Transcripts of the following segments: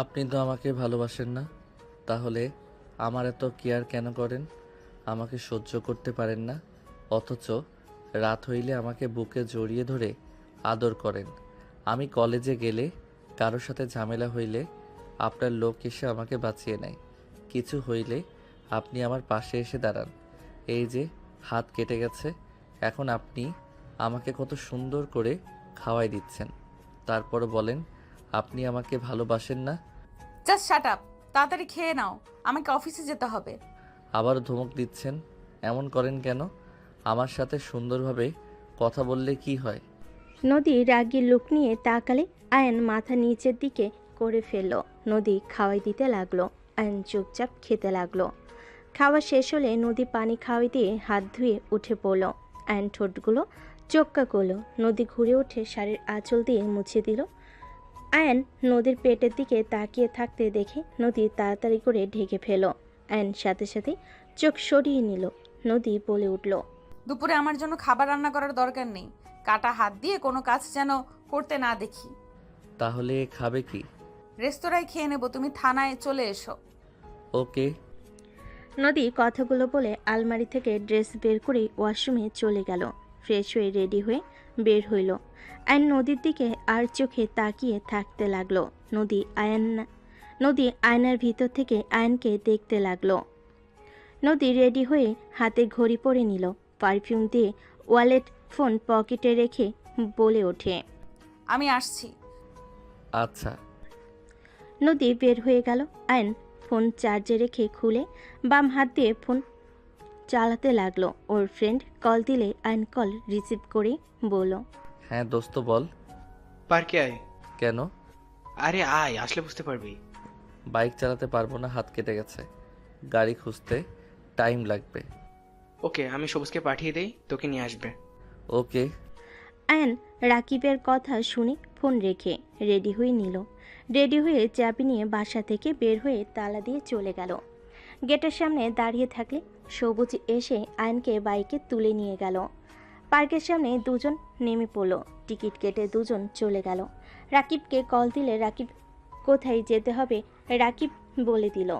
আপনি তো আমাকে ভালোবাসেন না, তাহলে আমার এত কেয়ার কেন করেন? আমাকে সহ্য করতে পারেন না, অথচ রাত হইলে আমাকে বুকে জড়িয়ে ধরে আদর করেন। আমি কলেজে গেলে, কারোর সাথে ঝামেলা হইলে আপনার লোক এসে আমাকে বাঁচিয়ে নেয়। কিছু হইলে আপনি আমার পাশে এসে দাঁড়ান। এই যে হাত কেটে গেছে, এখন আপনি আমাকে কত সুন্দর করে খাওয়াই দিচ্ছেন। তারপরও বলেন আপনি আমাকে ভালোবাসেন না। জাস্ট শাট আপ, তাড়াতাড়ি খেয়ে নাও, আমাকে অফিসে যেতে হবে। আবার ধমক দিচ্ছেন, এমন করেন কেন? আমার সাথে সুন্দরভাবে কথা বললে কি হয়? নদী রাগী লুক নিয়ে তাকালে আয়ন মাথা নিচের দিকে করে ফেলল। নদী খাওয়াই দিতে লাগলো। আয়ন চুপচাপ খেতে লাগলো। খাওয়া শেষ হলে নদী পানি খাওয়াই দিয়ে হাত ধুয়ে উঠে পড়ল। আয়ন ঠোঁটগুলো চোক্কা করলো। নদী ঘুরে উঠে শাড়ির আঁচল দিয়ে মুছে দিল। আয়ন নদীর পেটের দিকে তাকিয়ে থাকতে দেখে নদী তাড়াতাড়ি করে ঢেকে ফেল। আয়ন সাথে সাথে চোখ সরিয়ে নিল। নদী বলে উঠল, দুপুরে আমার জন্য খাবার রান্না করার দরকার নেই। কাটা হাত দিয়ে কোনো কাজ যেন করতে না দেখি। তাহলে খাবে কি? রেস্তোরাঁয় খেয়ে নেব, তুমি থানায় চলে এসো। ওকে। নদী কথাগুলো বলে আলমারি থেকে ড্রেস বের করে ওয়াশরুমে চলে গেল। ফ্রেশ হয়ে রেডি হয়ে বের হইল। আয়ন নদীর দিকে আর চোখে তাকিয়ে থাকতে লাগলো। নদী আয়নার ভিতর থেকে আয়নকে দেখতে লাগলো। নদী রেডি হয়ে হাতে ঘড়ি পরে নিল। পারফিউম দিয়ে ওয়ালেট ফোন পকেটে রেখে বলে ওঠে, আমি আসছি। আচ্ছা। নদী বের হয়ে গেল। আয়ন ফোন চার্জে রেখে খুলে বাম হাত দিয়ে ফোন চালাতে লাগলো। ওর ফ্রেন্ড কল দিলে আয়ন কল রিসিভ করে বলল, হ্যাঁ দোস্ত বল। পার্কে আয়। কেন? আরে আয়, আসলে বুঝতে পারবি। বাইক চালাতে পারবো না, হাত কেটে গেছে। গাড়ি খুঁজতে টাইম লাগবে। ওকে, আমি সবুজকে পাঠিয়ে দেই, তোকে নিয়ে আসবে। ওকে। আয়ন রাকিবের কথা শুনে ফোন রেখে রেডি হয়ে নিল। রেডি হয়ে চাবি নিয়ে বাসা থেকে বের হয়ে তালা দিয়ে চলে গেল। গেটের সামনে দাঁড়িয়ে থাকলে সবুজ এসে আয়নকে বাইকে তুলে নিয়ে গেল। পার্কের সামনে দুজন নেমে পড়ল। টিকিট কেটে দুজন চলে গেল। রাকিবকে কল দিলে রাকিব কোথায় যেতে হবে রাকিব বলে দিল।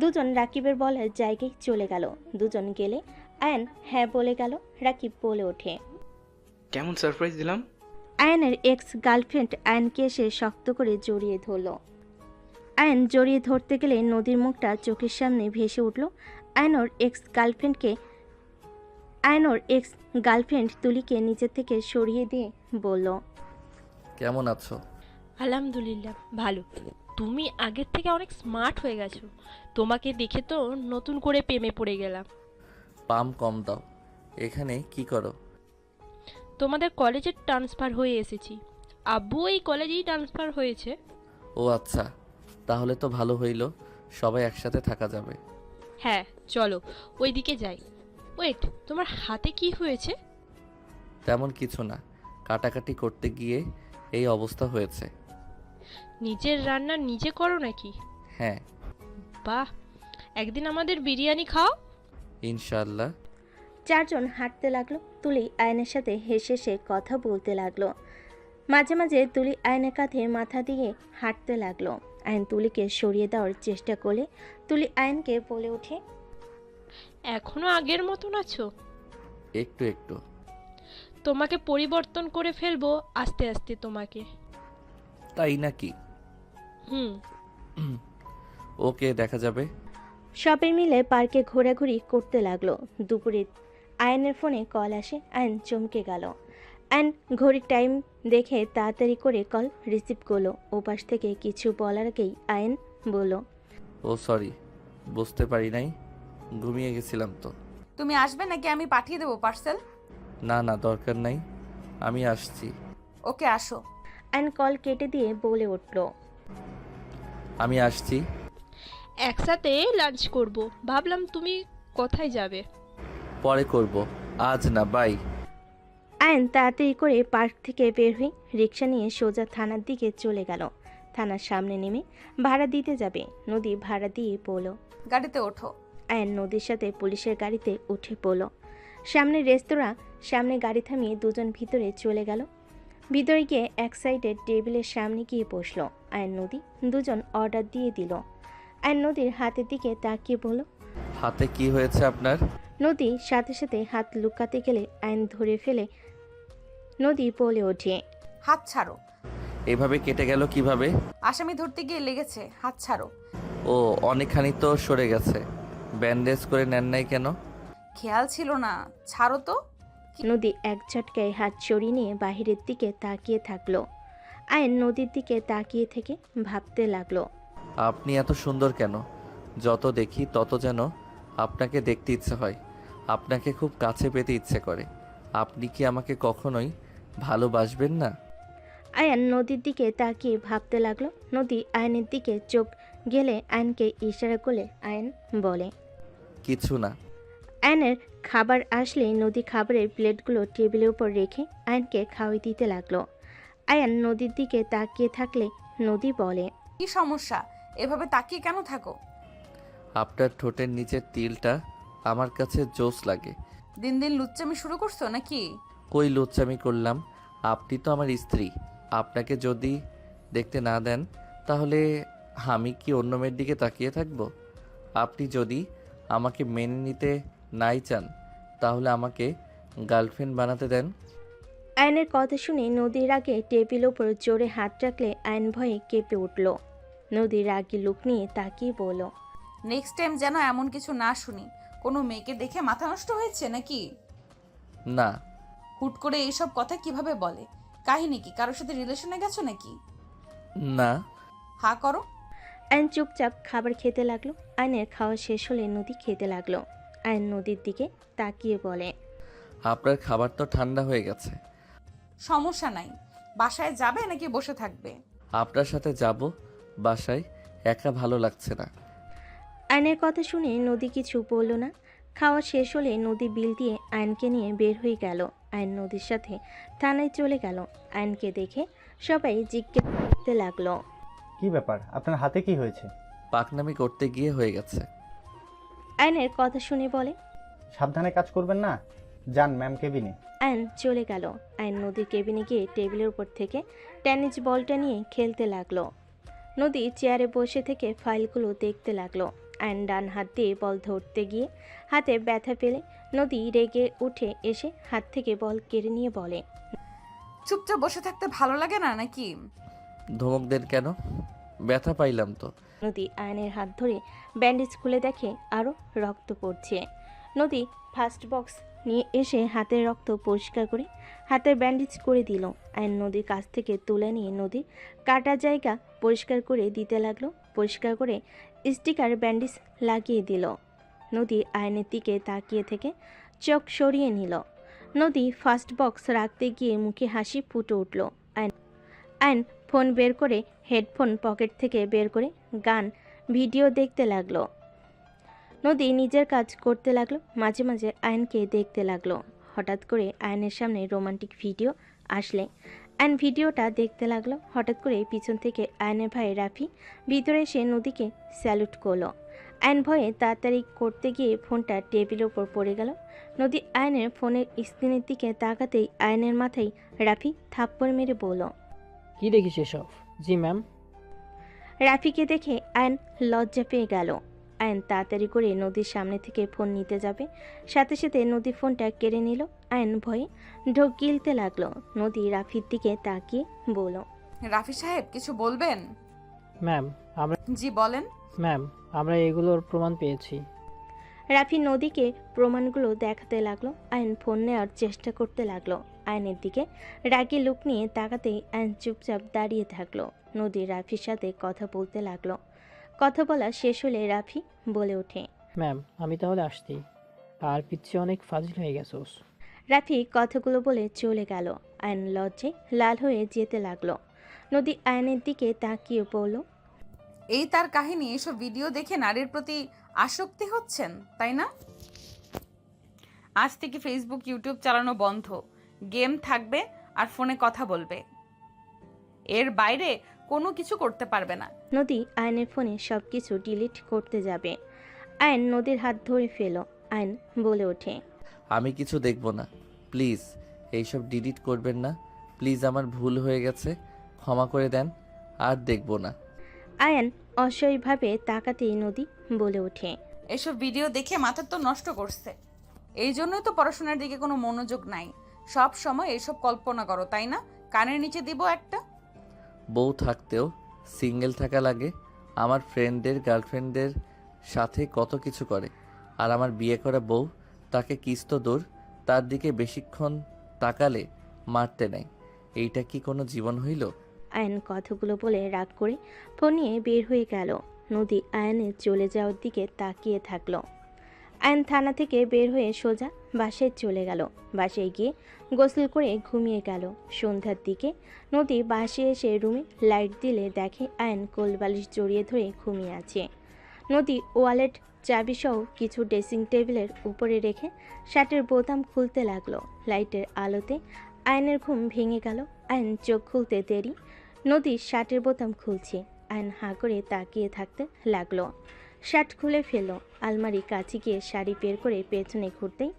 দুজন রাকিবের বলার জায়গায় চলে গেল। দুজন গেলে আয়ন হ্যাঁ বলে গেল। রাকিব বলে ওঠে, কেমন সারপ্রাইজ দিলাম। আয়নের এক্স গার্লফ্রেন্ড আয়নকে এসে শক্ত করে জড়িয়ে ধরল। আয়ন জড়িয়ে ধরতে গেলে নদীর মুখটা চোখের সামনে ভেসে উঠল। আয়নর এক্স গার্লফ্রেন্ড তুলিকে নিচের থেকে সরিয়ে দিয়ে বলল, কেমন আছো? আলহামদুলিল্লাহ ভালো। তুমি আগের থেকে অনেক স্মার্ট হয়ে গেছো। তোমাকে দেখে তো নতুন করে প্রেমে পড়ে গেলাম। পাম কম দাও। এখানে কি করো? তোমাদের কলেজে ট্রান্সফার হয়ে এসেছি। আব্বু এই কলেজেই ট্রান্সফার হয়েছে। ও আচ্ছা, তাহলে তো ভালো হইল, সবাই একসাথে থাকা যাবে। হ্যাঁ চলো ওইদিকে যাই। ওয়েট, তোমার হাতে কি হয়েছে? তেমন কিছু না, কাটাকাটি করতে গিয়ে এই অবস্থা হয়েছে। নিজের রান্না নিজে করো নাকি? হ্যাঁ। বাহ, একদিন আমাদের বিরিয়ানি খাও। ইনশাআল্লাহ। চারজন হাঁটতে লাগলো। তুলি আয়নের সাথে হেসে হেসে কথা বলতে লাগলো। মাঝে মাঝে তুলি আয়নের কাঁধে মাথা দিয়ে হাঁটতে লাগলো। আয়ন তুলিকে সরিয়ে দেওয়ার চেষ্টা করলে তুলি আয়নকে বলে ওঠে, এখনো আগের মতন আছো? একটু একটু। তোমাকে পরিবর্তন করে ফেলবো আস্তে আস্তে তোমাকে। তাই নাকি? হুম। ওকে, দেখা যাবে। সবাই মিলে পার্কে ঘোরাঘুরি করতে লাগলো। দুপুরে আয়নের ফোনে কল আসে। আয়ন চমকে গেল। আয়ন ঘড়ির টাইম দেখে তাড়াতাড়ি করে কল রিসিভ করলো। ওপাশ থেকে কিছু বলার আগেই আয়ন বলল, ও সরি, বুঝতে পারি নাই, ঘুমিয়ে গেছিলাম তো। তুমি আসবে নাকি আমি পাঠিয়ে দেবো পার্সেল? না না, দরকার নাই, আমি আসছি। ওকে আসো। আয়ন কল কেটে দিয়ে বলে উঠল, আমি আসছি। একসাথে লাঞ্চ করব। ভাবলাম তুমি কোথায় যাবে। পরে করব, আজ না, বাই। আয়ন তাড়াতাড়ি করে পার্ক থেকে বের হয়ে রিক্সা নিয়ে সোজা থানার দিকে চলে গেল। থানার সামনে নেমে ভাড়া দিতে যাবে। নদী ভাড়া দিয়ে পড়ল। গাড়িতে ওঠো। আয়ন নদীর সাথে পুলিশের গাড়িতে উঠে পড়ল। সামনে রেস্তোরাঁ, সামনে গাড়ি থামিয়ে দুজন ভিতরে চলে গেল। ভিতরে গিয়ে এক সাইডে টেবিলের সামনে গিয়ে বসলো। আয়ন নদী দুজন অর্ডার দিয়ে দিল। আয়ন নদীর হাতের দিকে তাকিয়ে বলল। হাতে কি হয়েছে আপনার? নদী সাথে সাথে হাত লুকাতে গেলে আয়ন ধরে ফেলে নদী বলে ওঠে। হাত ছাড়ো। এভাবে কেটে গেল কিভাবে? আসামি ধরতে গিয়ে লেগেছে, হাত ছাড়ো। ও, অনেকখানি তো সরে গেছে। ব্যান্ডেজ করে নেন নাই কেন? খেয়াল ছিল না, ছাড়ো তো। নদী এক ঝটকায় হাত সরিয়ে নিয়ে বাহিরের দিকে তাকিয়ে থাকলো। আয়ন নদীর দিকে তাকিয়ে থেকে ভাবতে লাগলো। আপনি এত সুন্দর কেন? যত দেখি তত যেন আপনাকে দেখতে ইচ্ছে হয়, আপনাকে খুব কাছে পেতে ইচ্ছে করে। আপনি কি আমাকে কখনোই ভালোবাসবেন না? আয়ন নদীর দিকে তাকিয়ে ভাবতে লাগলো। নদী আয়নের দিকে চোখ গেলে আয়নকে ইশারা করলে আয়ন বলে, কিছু না। আয়নের খাবার আসলে নদী খাবারের প্লেটগুলো টেবিলের উপর রেখে আয়নকে খাওয়াই দিতে লাগলো। আয়ন নদীর দিকে তাকিয়ে থাকলে নদী বলে, কি সমস্যা? এভাবে তাকিয়ে কেন থাকো? আপনার ঠোঁটের নিচের তিলটা আমার কাছে জোস লাগে। দিন দিন লুচ্চামি শুরু করছো নাকি? কই লুচ্চামি করলাম? আপনি তো আমার স্ত্রী। আপনাকে যদি দেখতে না দেন তাহলে আমি কি অন্য মেয়ের দিকে তাকিয়ে থাকব? আপনি যদি আমাকে মেনে নিতে নাই চান তাহলে আমাকে গার্লফ্রেন্ড বানাতে দেন। আয়নের কথা শুনে নদীর আগে টেবিলের উপর জোরে হাত রাখলে আয়ন ভয়ে কেঁপে উঠল। নদীর আগে লুক নিয়ে তাকিয়ে বলল, নেক্সট টাইম যেন এমন কিছু না শুনি। কোনো মেয়েকে দেখে মাথা নষ্ট হয়েছে নাকি? না। হুট করে এইসব কথা কিভাবে বলে? কাহিনী কি? কারোর সাথে রিলেশনে গেছো নাকি? না। হা করো। আয়ন চুপচাপ খাবার খেতে লাগলো। আয়নের খাওয়া শেষ হলে নদী খেতে লাগলো। আয়ন নদীর দিকে তাকিয়ে বলে, আপনার খাবার তো ঠান্ডা হয়ে গেছে। সমস্যা নাই। বাসায় যাবে নাকি বসে থাকবে? আপনার সাথে যাব বাসায়, একা ভালো লাগছে না। আয়নের কথা শুনে নদী কিছু বলল না। খাওয়া শেষ হলে নদী বিল দিয়ে আয়নকে নিয়ে বের হয়ে গেল। আয়ন নদীর সাথে থানায় চলে গেল। আয়নকে দেখে সবাই জিজ্ঞেস করতে লাগলো, কি ব্যাপার, আপনার হাতে কি হয়েছে? পাকনামি করতে গিয়ে হয়ে গেছে। আয়নের কথা শুনে বলে, সাবধানে কাজ করবেন না। যান ম্যাম কেবিনে। আয়ন চলে গেল। আয়ন নদীর কেবিনে গিয়ে টেবিলের উপর থেকে টেনিস বলটা নিয়ে খেলতে লাগলো। নদী চেয়ারে বসে থেকে ফাইলগুলো দেখতে লাগলো। আয়ন ডান হাত দিয়ে বল ধরতে গিয়ে হাতে ব্যথা পেলে নদী রেগে উঠে এসে হাত থেকে বল কেড়ে নিয়ে বলে, চুপচাপ বসে থাকতে ভালো লাগে না নাকি? ধমক দেন কেন? ব্যথা পাইলাম তো। নদী আয়নের হাত ধরে ব্যান্ডেজ খুলে দেখে আরও রক্ত পড়ছে। নদী ফার্স্ট বক্স নিয়ে এসে হাতের রক্ত পরিষ্কার করে হাতের ব্যান্ডেজ করে দিল। আয়ন নদীর কাছ থেকে তুলে নিয়ে নদীর কাটা জায়গা পরিষ্কার করে দিতে লাগলো। পরিষ্কার করে স্টিকার ব্যান্ডেজ লাগিয়ে দিল। নদী আয়নের দিকে তাকিয়ে থেকে চোখ সরিয়ে নিল। নদী ফার্স্ট বক্স রাখতে গিয়ে মুখে হাসি ফুটে উঠল। আয়ন ফোন বের করে হেডফোন পকেট থেকে বের করে গান ভিডিও দেখতে লাগলো। নদী নিজের কাজ করতে লাগলো, মাঝে মাঝে আয়নকে দেখতে লাগলো। হঠাৎ করে আয়নের সামনে রোমান্টিক ভিডিও আসলে আয়ন ভিডিওটা দেখতে লাগলো। হঠাৎ করে পিছন থেকে আয়নের ভাই রাফি ভিতরে এসে নদীকে স্যালুট করলো। আয়ন ভয়ে তাড়াতাড়ি করতে গিয়ে ফোনটা টেবিলের উপর পড়ে গেল। নদী আয়নের ফোনের স্ক্রিনের দিকে তাকাতেই আয়নের মাথায় রাফি থাপ্পড় মেরে বলল, কি দেখিস এসব? জি ম্যাম। রাফিকে দেখে আয়ন লজ্জা পেয়ে গেল। আয়ন তাড়াতাড়ি করে নদীর সামনে থেকে ফোন নিতে যাবে, সাথে সাথে নদী ফোনটা কেড়ে নিল। আয়ন ভয়ে ঢোক গিলতে লাগলো। নদী রাফির দিকে তাকিয়ে বলল, রাফি সাহেব কিছু বলবেন? ম্যাম আমরা জি বলেন। ম্যাম আমরা এগুলোর প্রমাণ পেয়েছি। রাফি নদীকে প্রমাণগুলো দেখাতে লাগলো। আয়ন ফোন নেওয়ার চেষ্টা করতে লাগলো। আয়নের দিকে রাগী লুক নিয়ে তাকাতেই আয়ন চুপচাপ দাঁড়িয়ে থাকলো। নদী রাফির সাথে কথা বলতে লাগলো। কথা বলা শেষ হলে রাফি বলে ওঠে, ম্যাম আমি তাহলে আসছি, আর পিচ্ছে অনেক ফাজিল হয়ে গেছোস। রাফি কথাগুলো বলে চলে গেল। আয়ন লজ্জায় লাল হয়ে যেতে লাগলো। নদী আয়নের দিকে তাকিয়ে বলল, এই তার কাহিনী? এসব ভিডিও দেখে নারীর প্রতি আসক্তি হচ্ছেন তাই না? আজ থেকে ফেসবুক ইউটিউব চালানো বন্ধ, গেম থাকবে আর ফোনে কথা বলবে, এর বাইরে কোনো কিছু করতে পারবে না। নদী আয়নের ফোনে সব কিছু ডিলিট করতে যাবে। আয়ন নদীর হাত ধরে ফেল। আয়ন বলে ওঠে, আমি কিছু দেখব না, প্লিজ। এইসব ডিলিট করবেন না, প্লিজ আমার ভুল হয়ে গেছে, ক্ষমা করে দেন, আর দেখব না। আয়ান অসহায়ভাবে তাকাতেই নদী বলে ওঠে। এসব ভিডিও দেখে মাথা তো নষ্ট করছে। এই জন্যই তো পড়াশোনার দিকে কোনো মনোযোগ নাই। সব সময় এসব কল্পনা করো, তাই না? কানের নিচে দিব একটা। বউ থাকতেও সিঙ্গেল থাকা লাগে। আমার ফ্রেন্ডদের গার্লফ্রেন্ডদের সাথে কত কিছু করে, আর আমার বিয়ে করা বউ, তাকে কিস তো দূর, তার দিকে বেশিক্ষণ তাকালে মারতে নেয়। এইটা কি কোনো জীবন হইল? আয়ান কথাগুলো বলে রাগ করে ফোন নিয়ে বের হয়ে গেল। নদী আয়ানের চলে যাওয়ার দিকে তাকিয়ে থাকলো। আয়ান থানা থেকে বের হয়ে সোজা বাসায় চলে গেল। বাসায় গিয়ে গোসল করে ঘুমিয়ে গেল। সন্ধ্যার দিকে নদী বাসায় এসে রুমে লাইট দিলে দেখে আয়ান কোলবালিশ জড়িয়ে ধরে ঘুমিয়ে আছে। নদী ওয়ালেট, চাবিসহ কিছু ড্রেসিং টেবিলের উপরে রেখে শার্টের বোতাম খুলতে লাগলো। লাইটের আলোতে আয়নের ঘুম ভেঙে গেল। আয়ন চোখ খুলতে দেরি। নদী শার্টের বোতাম খুলছে। আয়ন হাঁ করে তাকিয়ে থাকতে লাগলো। শার্ট খুলে ফেলল। আলমারি কাছে গিয়ে শাড়ি বের করে পেছনে ঘুরতেই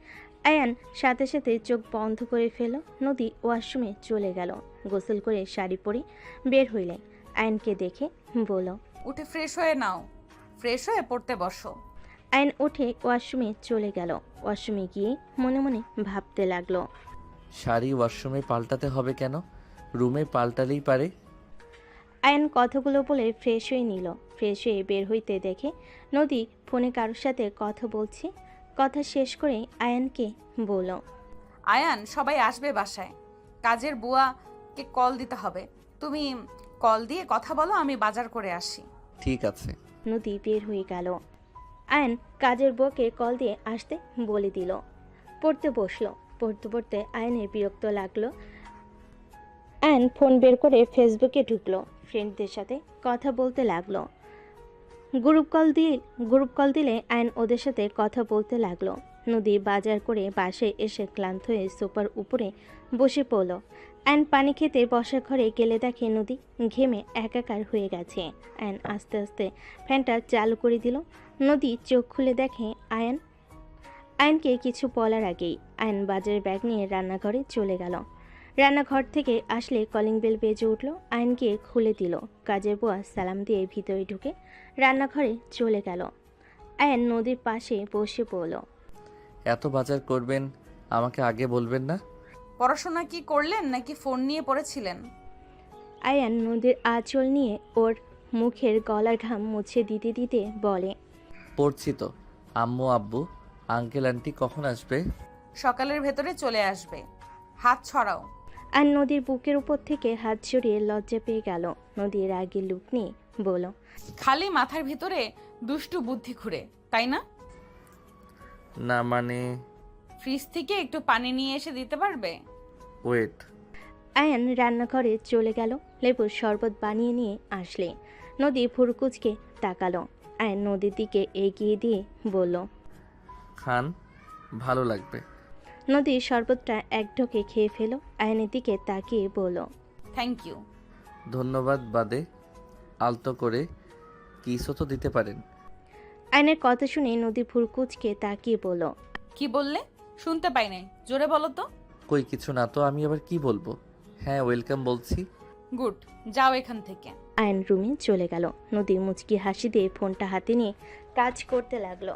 আয়ান সাথে সাথে চোখ বন্ধ করে ফেলল। নদী ওয়াশরুমে চলে গেল। গোসল করে শাড়ি পরে বের হইলেন। আয়নকে দেখে বলল, উঠে ফ্রেশ হয়ে নাও, ফ্রেশ হয়ে পড়তে বসো। আয়ন উঠে ওয়াশরুমে চলে গেল। ওয়াশরুমে গিয়ে মনে মনে ভাবতে লাগলো। শাড়ি ওয়াশরুমে পাল্টাতে হবে কেন? রুমে পাল্টালেই পারে। আয়ন কথাগুলো বলে ফ্রেশ হয়ে নিল। ফ্রেশ হয়ে বের হইতে দেখে নদী ফোনে কারোর সাথে কথা বলছে। কথা শেষ করে আয়ানকে বলল, আয়ান, সবাই আসবে বাসায়, কাজের বুয়াকে কল দিতে হবে। তুমি কল দিয়ে কথা বলো, আমি বাজার করে আসি। ঠিক আছে। নদী বের হয়ে গেল। আয়ন কাজের বউকে কল দিয়ে আসতে বলে দিল। পড়তে বসলো। পড়তে পড়তে আয়নের বিরক্ত লাগলো। আয়ন ফোন বের করে ফেসবুকে ঢুকলো। ফ্রেন্ডদের সাথে কথা বলতে লাগলো। গ্রুপ কল দিলে আয়ন ওদের সাথে কথা বলতে লাগলো। নদী বাজার করে বাসায় এসে ক্লান্ত হয়ে সোফার উপরে বসে পড়ল। আয়ন পানি খেতে বসার ঘরে গেলে দেখে নদী ঘেমে একাকার হয়ে গেছে। আয়ন আস্তে আস্তে ফ্যানটা চালু করে দিল। নদী চোখ খুলে দেখে আয়নকে কিছু বলার আগেই আয়ন বাজারের ব্যাগ নিয়ে রান্নাঘরে চলে গেল। রান্নাঘর থেকে আসলে কলিং বেল বেজে উঠল। আয়নকে খুলে দিল। কাজের বুয়া সালাম দিয়ে ভিতরে ঢুকে রান্নাঘরে চলে গেল। আয়ন নদীর পাশে বসে পড়ল। এত বাজার করবেন, আমাকে আগে বলবেন না? পড়াশোনা কি করলেন নাকি ফোন নিয়ে পড়েছিলেন? আয়ান নদীর আঁচল নিয়ে ওর মুখের গলার ঘাম মুছে দিতে দিতে বলে, পড়ছি তো। আম্মু আব্বু আঙ্কেল আন্টি কখন আসবে? সকালের ভেতরে চলে আসবে। হাত ছড়াও। আর নদীর বুকের উপর থেকে হাত সরিয়ে লজ্জা পেয়ে গেল। নদীর রাগের লুক নিয়ে বলল, খালি মাথার ভিতরে দুষ্টু বুদ্ধি ঘুরে, তাই না? না মানে, ফ্রিজ থেকে একটু পানি নিয়ে এসে দিতে পারবে? ওয়েট। আয়ান রান্নাঘরে চলে গেল। লেবুর শরবত বানিয়ে নিয়ে আসলে নদী ভুরকুচকে তাকালো। আয়ান নদীর দিকে এগিয়ে দিয়ে বলল, খান, ভালো লাগবে। নদীর শরবতটা এক ঢোকে খেয়ে ফেল। আয়নের দিকে তাকিয়ে বলল, থ্যাংক ইউ। ধন্যবাদ বাদে আলতো করে কিসও তো দিতে পারেন। আয়নের কথা শুনে নদী ভুরকুচকে তাকিয়ে বলল, কি বললে? শুনতে পাই নাই, জোরে বলো তো। কই কিছু না তো, আমি আবার কি বলবো? হ্যাঁ ওয়েলকাম বলছি। গুড, যাও এখান থেকে। আয়ন রুমে চলে গেল। নদী মুচকি হাসি দিয়ে ফোনটা হাতে নিয়ে কাজ করতে লাগলো।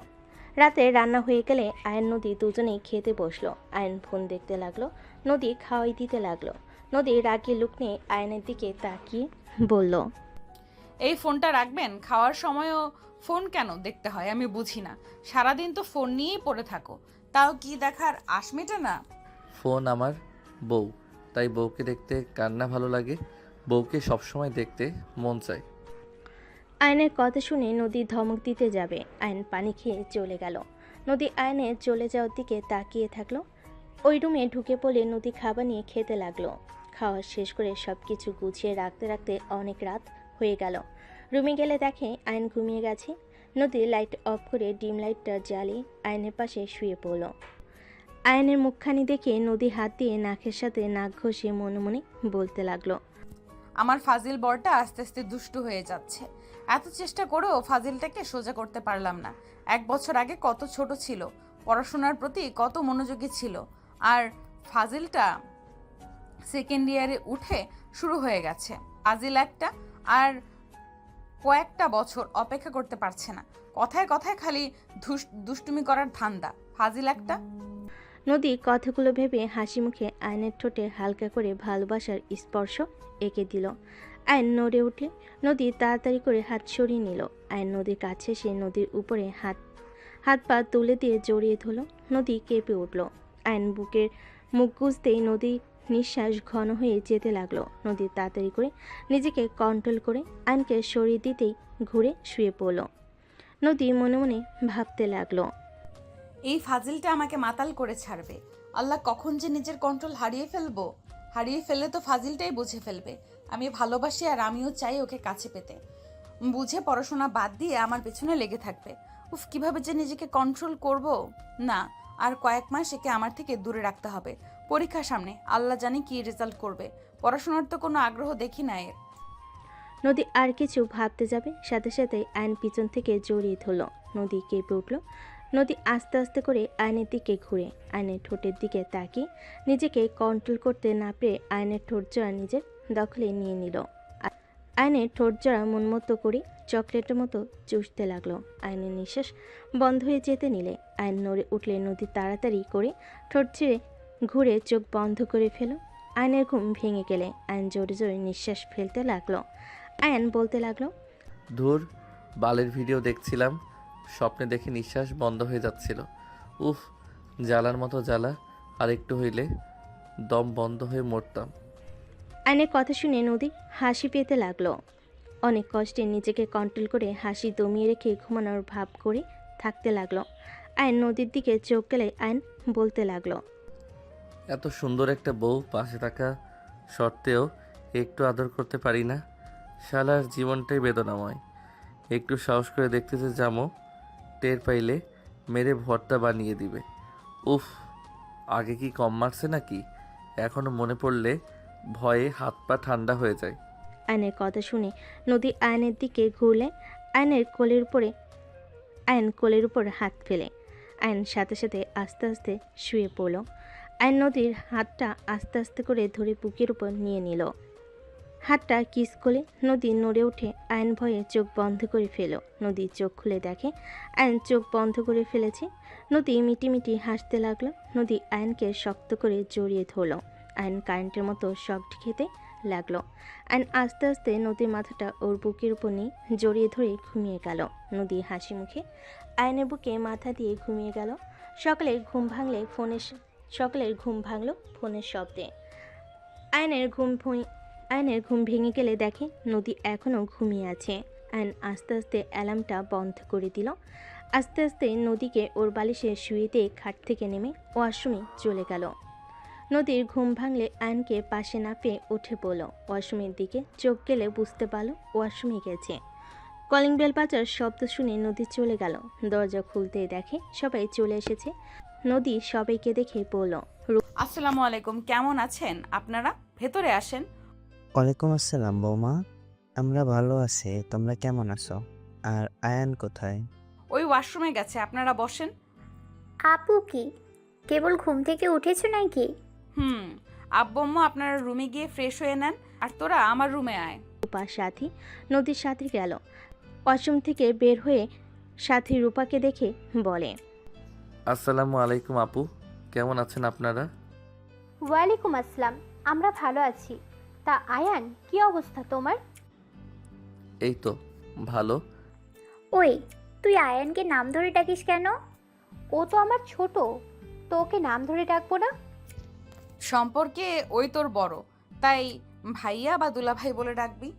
রাতে রান্না হয়ে গেলে আয়ন নদী দুজনেই খেতে বসলো। আয়ন ফোন দেখতে লাগলো। নদী খাওয়াই দিতে লাগলো। নদী রাগি লুক নিয়ে আয়নের দিকে তাকিয়ে বলল, এই ফোনটা রাখবেন? খাওয়ার সময়ও ফোন কেন দেখতে হয় আমি বুঝি না। সারাদিন তো ফোন নিয়েই পড়ে থাকো, তাও কি দেখার আশ মেটে না? ফোন আমার বউ, তাই বউকে দেখতে কার না ভালো লাগে? বউকে সবসময় দেখতে মন চায়। আয়নের কথা শুনে নদী ধমক দিতে যাবে। আয়ন পানি খেয়ে চলে গেল। নদী আয়নের চলে যাওয়ার দিকে তাকিয়ে থাকলো। ওই রুমে ঢুকে পড়ে নদী খাবার নিয়ে খেতে লাগলো। খাওয়া শেষ করে সব কিছু গুছিয়ে রাখতে রাখতে অনেক রাত হয়ে গেল। রুমে গেলে দেখে আয়ন ঘুমিয়ে গেছে। নদী লাইট অফ করে ডিম লাইটটা জ্বালিয়ে আয়নের পাশে শুয়ে পড়ল। আয়নের মুখখানি দেখে নদী হাত দিয়ে নাকের সাথে নাক ঘষে মনে মনে বলতে লাগলো, আমার ফাজিল বরটা আস্তে আস্তে দুষ্টু হয়ে যাচ্ছে। এত চেষ্টা করেও ফাজিলটাকে সোজা করতে পারলাম না। 1 বছর আগে কত ছোট ছিল, পড়াশোনার প্রতি কত মনোযোগী ছিল, আর ফাজিলটা সেকেন্ড ইয়ারে উঠে শুরু হয়ে গেছে ফাজিল একটা। আর কয়েকটা বছর অপেক্ষা করতে পারছে না। কথায় কথায় খালি দুষ্টুমি করার ধান্দা, ফাজিল একটা। নদী কথাগুলো ভেবে হাসি মুখে আয়নের ঠোঁটে হালকা করে ভালোবাসার স্পর্শ এঁকে দিল। আয়ন নড়ে উঠলে নদী তাড়াতাড়ি করে হাত সরিয়ে নিল। আয়ন নদীর কাছে এসে নদীর উপরে হাত পা তুলে দিয়ে জড়িয়ে ধরল। নদী কেঁপে উঠল। আয়ন বুকের মুখ গুজতেই নদী নিঃশ্বাস ঘন হয়ে যেতে লাগলো। নদী তাড়াতাড়ি করে নিজেকে কন্ট্রোল করে আয়নকে সরিয়ে দিতেই ঘুরে শুয়ে পড়ল। নদী মনে মনে ভাবতে লাগলো, এই ফাজিলটা আমাকে মাতাল করে ছাড়বে। আল্লাহ, কখন যে নিজের কন্ট্রোল হারিয়ে ফেলবো। হারিয়ে ফেললে তো ফাজিলটাই বুঝে ফেলবে আমি ভালোবাসি, আর আমিও চাই ওকে কাছে পেতে। বুঝে পড়াশোনা বাদ দিয়ে আমার পেছনে লেগে থাকবে। উফ, কিভাবে যে নিজেকে কন্ট্রোল করব। না, আর কয়েক মাস একে আমার থেকে দূরে রাখতে হবে। পরীক্ষা সামনে, আল্লাহ জানে কি রেজাল্ট করবে। পড়াশোনার তো কোনো আগ্রহ দেখি না এর। নদী আর কিছু ভাবতে যাবে, সাথে সাথে আয়ন পিছন থেকে জড়িয়ে ধরল। নদী কেঁপে উঠল। নদী আস্তে আস্তে করে আয়নের দিকে ঘুরে আয়নের ঠোঁটের দিকে তাকিয়ে নিজেকে কন্ট্রোল করতে না পেরে আয়নের ঠোঁট জোড়া নিজের দখলে নিয়ে নিল। আয়নের ঠোঁট জোড়া মনমতো করে চকলেটের মতো চুষতে লাগলো। আয়নের নিঃশ্বাস বন্ধ হয়ে যেতে নিলে আয়ন নড়ে উঠলে নদী তাড়াতাড়ি করে ঠোঁট ছিঁড়ে ঘুরে চোখ বন্ধ করে ফেল। আয়নের ঘুম ভেঙে গেলে আয়ন জোরে জোরে নিঃশ্বাস ফেলতে লাগলো। আয়ন বলতে লাগলো, ধুর, বালের ভিডিও দেখছিলাম, স্বপ্নে দেখে নিঃশ্বাস বন্ধ হয়ে যাচ্ছিল। উফ, জ্বালার মতো জ্বালা, আর একটু হইলে দম বন্ধ হয়ে মরতাম। আয়নের কথা শুনে নদী হাসি পেতে লাগলো। অনেক কষ্টে নিজেকে কন্ট্রোল করে হাসি দমিয়ে রেখে ঘুমানোর ভাব করে থাকতে লাগলো। আয়ন নদীর দিকে চোখ গেলে আয়ন বলতে লাগলো, এত সুন্দর একটা বউ পাশে থাকা সত্ত্বেও একটু আদর করতে পারি না। শালার জীবনটাই বেদনাময়। একটু সাহস করে দেখতেছে জামো, টের পাইলে মেরে ভর্তা বানিয়ে দিবে। উফ, আগে কি কম মারছে নাকি? এখনো মনে পড়লে ভয়ে হাত পা ঠান্ডা হয়ে যায়। আয়নের কথা শুনে নদী আয়নের দিকে ঘুরলে আয়ন কোলের উপর হাত ফেলে আয়ন সাথে সাথে আস্তে আস্তে শুয়ে পড়ল। আয়ন নদীর হাতটা আস্তে আস্তে করে ধরে বুকের উপর নিয়ে নিল। হাতটা কিস করে নদী নড়ে উঠে আয়ন ভয়ে চোখ বন্ধ করে ফেল। নদী চোখ খুলে দেখে আয়ন চোখ বন্ধ করে ফেলেছে। নদী মিটিমিটি হাসতে লাগলো। নদী আয়নকে শক্ত করে জড়িয়ে ধরল। আয়ন কারেন্টের মতো শক খেতে লাগলো। আয়ন আস্তে আস্তে নদীর মাথাটা ওর বুকের উপর নিয়ে জড়িয়ে ধরে ঘুমিয়ে গেল। নদী হাসি মুখে আয়নের বুকে মাথা দিয়ে ঘুমিয়ে গেল। সকালের ঘুম ভাঙলো ফোনের শব্দে। আয়নের ঘুম ভেঙে গেলে দেখে নদী এখনও ঘুমিয়ে আছে। আয়ন আস্তে আস্তে অ্যালার্মটা বন্ধ করে দিল। আস্তে আস্তে নদীকে ওর বালিশে শুয়ে দিয়ে খাট থেকে নেমে ওয়াশরুমে চলে গেল। নদীর ঘুম ভাঙলে আয়নকে পাশে না পেয়ে উঠে পড়ল। ওয়াশরুমের দিকে চোখ গেলে বুঝতে পারল ওয়াশরুমে গেছে। কলিং বেল বাজার শব্দ শুনে নদী চলে গেল। দরজা খুলতেই দেখে সবাই চলে এসেছে। নদী সবাইকে দেখে বলল, আসসালামু আলাইকুম, কেমন আছেন আপনারা? ভেতরে আসেন। ওয়ালাইকুম আসসালাম বৌমা, আমরা ভালো আছি, তোমরা কেমন আছো? আর আয়ান কোথায়? ওই ওয়াশরুমে গেছে, আপনারা বসেন। আপু কি কেবল ঘুম থেকে উঠেছো নাকি? আব্বু আম্মু আপনারা রুমে গিয়ে ফ্রেশ হয়ে নেন, আর তোরা আমার রুমে আয়। রূপার সাথী নদীর সাথে গেল। ওয়াশরুম থেকে বের হয়ে সাথী রূপাকে দেখে বলে, আসসালামু আলাইকুম আপু, কেমন আছেন আপনারা? ওয়ালাইকুম আসসালাম, আমরা ভালো আছি। তা আয়ান, কি অবস্থা তোমার? এই তো ভালো। ওই, তুই আয়ানকে নাম ধরে ডাকিস কেন? ও তো আমার ছোট, তো ওকে নাম ধরে ডাকবো না? সম্পর্কে ওই তোর বড়, তাই ভাইয়া বা দুলাভাই বলে ডাকবি।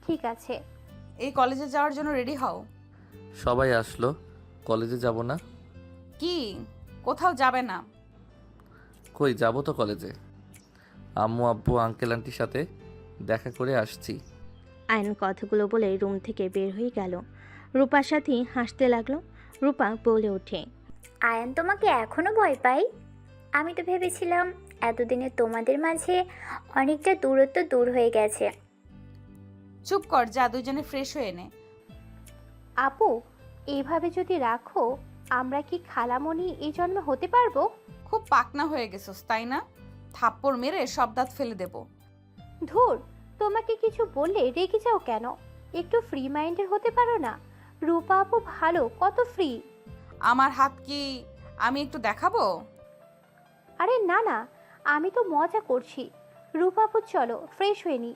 ঠিক আছে। এই কলেজে যাওয়ার জন্য রেডি হও। সবাই আসলো, কলেজে যাব না? কি, কোথাও যাবে না? কই যাব তো কলেজে। আম্মু আব্বু আঙ্কেল আন্টির সাথে দেখা করে আসছি। আয়ন কথাগুলো বলে রুম থেকে বের হয়ে গেল। রূপার সাথী হাসতে লাগলো। রূপা বলে ওঠে, আয়ান তোমাকে এখনো ভয় পাই? আমি তো ভেবেছিলাম এতদিনে তোমাদের মাঝে অনেকটা দূরত্ব দূর হয়ে গেছে। চুপ কর, যা দুজনে ফ্রেশ হয়ে নে। আপু, এইভাবে যদি রাখো, আমরা কি খালামণি এই জন্মে হতে পারবো? খুব পাকনা হয়ে গেছস তাই না? থাপ্পড় মেরে সব দাঁত ফেলে দেব। ধুর, তোমাকে কিছু বললে রেগে যাও কেন? একটু ফ্রি মাইন্ডের হতে পারো না? রূপা আপু ভালো, কত ফ্রি। আমার হাত কি আমি একটু দেখাবো? আরে না না, আমি তো মজা করছি। রূপা আপু চলো ফ্রেশ হয়ে নি।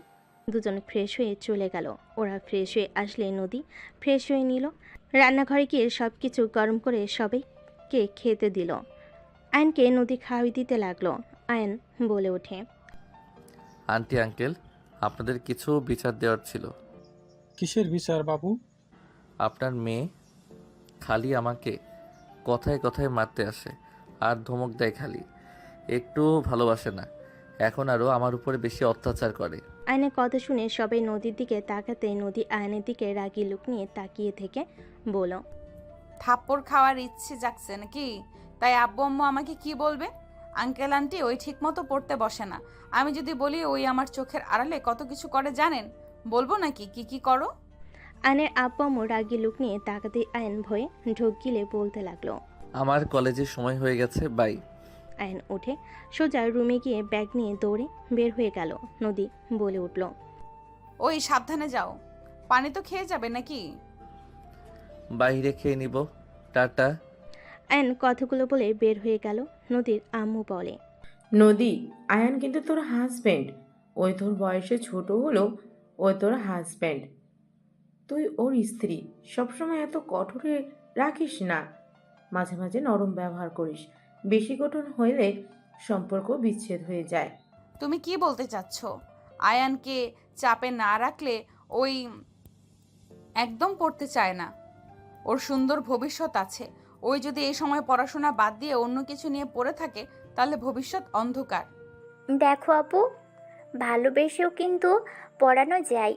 দুজন ফ্রেশ হয়ে চলে গেল। ওরা ফ্রেশ হয়ে আসলে নদী ফ্রেশ হয়ে নিল। রান্নাঘরে গিয়ে সব কিছু গরম করে সবাইকে খেতে দিল। আয়নকে নদী খাওয়াই দিতে লাগলো। আয়ন বলে ওঠে, আন্টি আঙ্কেল, আপনাদের কিছু বিচার দেওয়ার ছিল। কিসের বিচার বাবু? আপনার মেয়ে খালি আমাকে কথায় কথায় মারতে আসে আর ধমক দেয়, খালি একটু ভালোবাসে না। এখন আরও আমার উপরে বেশি অত্যাচার করে। আয়নের কথা শুনে সবাই নদীর দিকে তাকাতে নদী আয়নের দিকে রাগী লুক নিয়ে তাকিয়ে থেকে বলল, থাপ্পড় খাওয়ার ইচ্ছে জাগছে নাকি? তাই আব্বু আম্মু আমাকে কি বলবে? আঙ্কেল আন্টি ওই ঠিক মতো পড়তে বসে না। আমি যদি বলি ওই আমার চোখের আড়ালে কত কিছু করে জানেন, বলবো নাকি কি কি করো? আয়নের আব্বু আম্মু রাগী লুক নিয়ে তাকাতে আয়ন ভয়ে ঢোক গিলে বলতে লাগলো, আমার কলেজের সময় হয়ে গেছে, বাই। আয়ন উঠে সোজা রুমে গিয়ে ব্যাগ নিয়ে দৌড়ে বের হয়ে গেল। নদী বলে উঠল, ওই সাবধানে যাও, পানি তো খেয়ে যাবে নাকি? বাইরে খেয়ে নিব, টাটা। আয়ন কথাগুলো বলে বের হয়ে গেল। নদীর আম্মু বলে, নদী, আয়ান কিন্তু তোর হাজব্যান্ড। ওই তোর বয়সে ছোট হলেও ওই তোর হাজব্যান্ড। তুই ওর স্ত্রী। সবসময় এত কঠোরে রাখিস না, মাঝে মাঝে নরম ব্যবহার করিস। বেশি কঠোর হইলে সম্পর্ক বিচ্ছেদ হয়ে যায়। তুমি কি বলতে চাচ্ছ? আয়ানকে চাপে না রাখলে ওই একদম পড়তে চায় না। ওর সুন্দর ভবিষ্যৎ আছে। ওই যদি এই সময় পড়াশোনা বাদ দিয়ে অন্য কিছু নিয়ে পড়ে থাকে তাহলে ভবিষ্যৎ অন্ধকার। দেখো আপু, ভালোবেসেও কিন্তু পড়ানো যায়।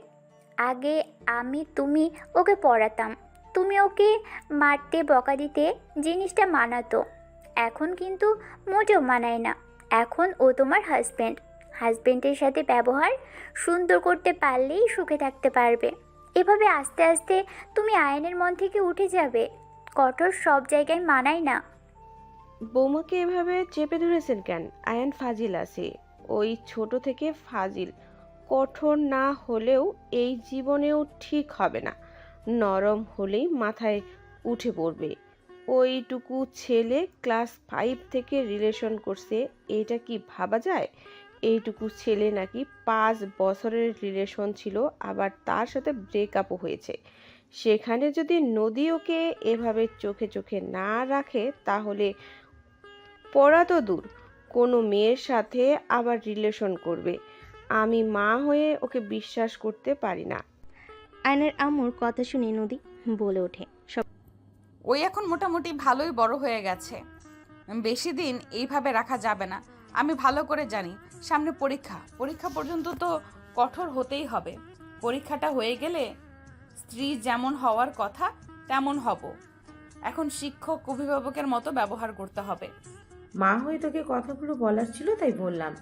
আগে তুমি ওকে পড়াতাম, তুমি ওকে মারতে বকা দিতে, জিনিসটা মানাতো। এখন কিন্তু মোটেও মানায় না। এখন ও তোমার হাজব্যান্ডের সাথে ব্যবহার সুন্দর করতে পারলেই সুখে থাকতে পারবে। এভাবে আস্তে আস্তে তুমি আয়নের মন থেকে উঠে যাবে। কঠোর সব জায়গায় মানায় না। বৌমাকে এভাবে চেপে ধরেছেন কেন? আয়ান ফাজিল আছে, ওই ছোট থেকে ফাজিল। কঠোর না হলেও এই জীবনেও ঠিক হবে না। নরম হলেই মাথায় উঠে পড়বে। ওইটুকু ছেলে ক্লাস 5 থেকে রিলেশন করছে, এটা কি ভাবা যায়? এইটুকু ছেলে নাকি 5 বছরের রিলেশন ছিল, আবার তার সাথে ব্রেকআপও হয়েছে। সেখানে যদি নদী ওকে এভাবে চোখে চোখে না রাখে তাহলে পড়া তো দূর, কোনো মেয়ের সাথে আবার রিলেশন করবে। আমি মা হয়ে ওকে বিশ্বাস করতে পারি না। আয়নের আম্মুর কথা শুনে নদী বলে ওঠে, ওই এখন মোটামুটি ভালোই বড় হয়ে গেছে। বেশি দিন এইভাবে রাখা যাবে না। আমি ভালো করে জানি সামনে পরীক্ষা পর্যন্ত তো কঠোর হতেই হবে। পরীক্ষাটা হয়ে গেলে স্ত্রী যেমন হওয়ার কথা তেমন হব। এখন শিক্ষক অভিভাবকের মতো ব্যবহার করতে হবে। মা হয়ে তোকে কথাগুলো বলার ছিল তাই বললাম।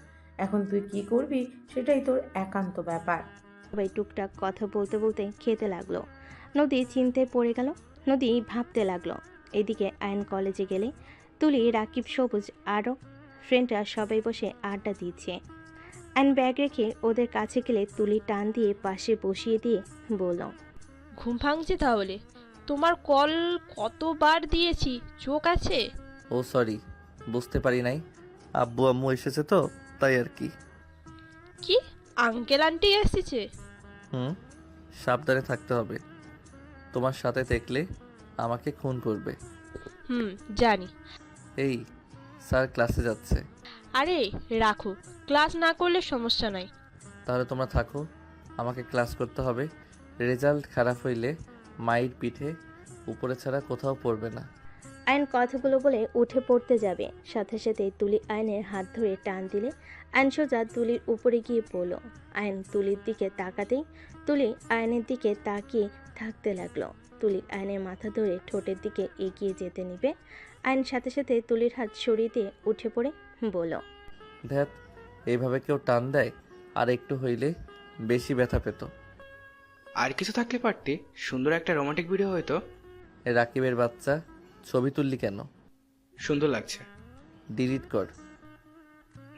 এখন তুই কি করবি সেটাই তোর একান্ত ব্যাপার। সবাই টুকটাক কথা বলতে বলতে খেতে লাগলো। নদী চিন্তায় পড়ে গেল। নদী ভাবতে লাগলো। এদিকে আয়ন কলেজে গেলে তুলি, রাকিব, সবুজ আরও ফ্রেন্ডরা সবাই বসে আড্ডা দিচ্ছে। আয়ন ব্যাগ রেখে ওদের কাছে গেলে তুলি টান দিয়ে পাশে বসিয়ে দিয়ে বলল, ঘুম ভাঙছে তাহলে? তোমার কল কতবার দিয়েছি, চোখ আছে? ও সরি, বুঝতে পারি নাই। আব্বু আম্মু এসেছে তো তাই আর কি। কি আঙ্কেল আন্টি এসেছে? সাবধানে থাকতে হবে। তোমার সাথে দেখলে আমাকে খুন করবে। জানি। এই স্যার ক্লাসে যাচ্ছে। আরে রাখো, ক্লাস না করলে সমস্যা নাই। তাহলে তোমরা থাকো, আমাকে ক্লাস করতে হবে। রেজাল্ট খারাপ হইলে মাইর পিঠে উপরে ছাড়া কোথাও পড়বে না। আয়ন কথাগুলো বলে উঠে পড়তে যাবে, সাথে সাথে তুলি আয়নের হাত ধরে টান দিলে আয়ন সোজা তুলির উপরে গিয়ে পড়ল। আয়ন তুলির দিকে তাকাতেই তুলি আয়নের দিকে তাকিয়ে থাকতে লাগলো। তুলি আয়নের মাথা ধরে ঠোঁটের দিকে এগিয়ে যেতে নিবে। আয়ন সাথে সাথে তুলির হাত সরিয়ে দিয়ে উঠে পড়ে বলল, ধ্যাত, এইভাবে কেউ টান দেয়? আর একটু হইলে বেশি ব্যথা পেত। আর কিছু থাকলে পারতে, সুন্দর একটা রোমান্টিক ভিডিও হয়তো। রাকিবের বাচ্চা, ছবি তুললি কেন? সুন্দর লাগছে। ডিলিট কর।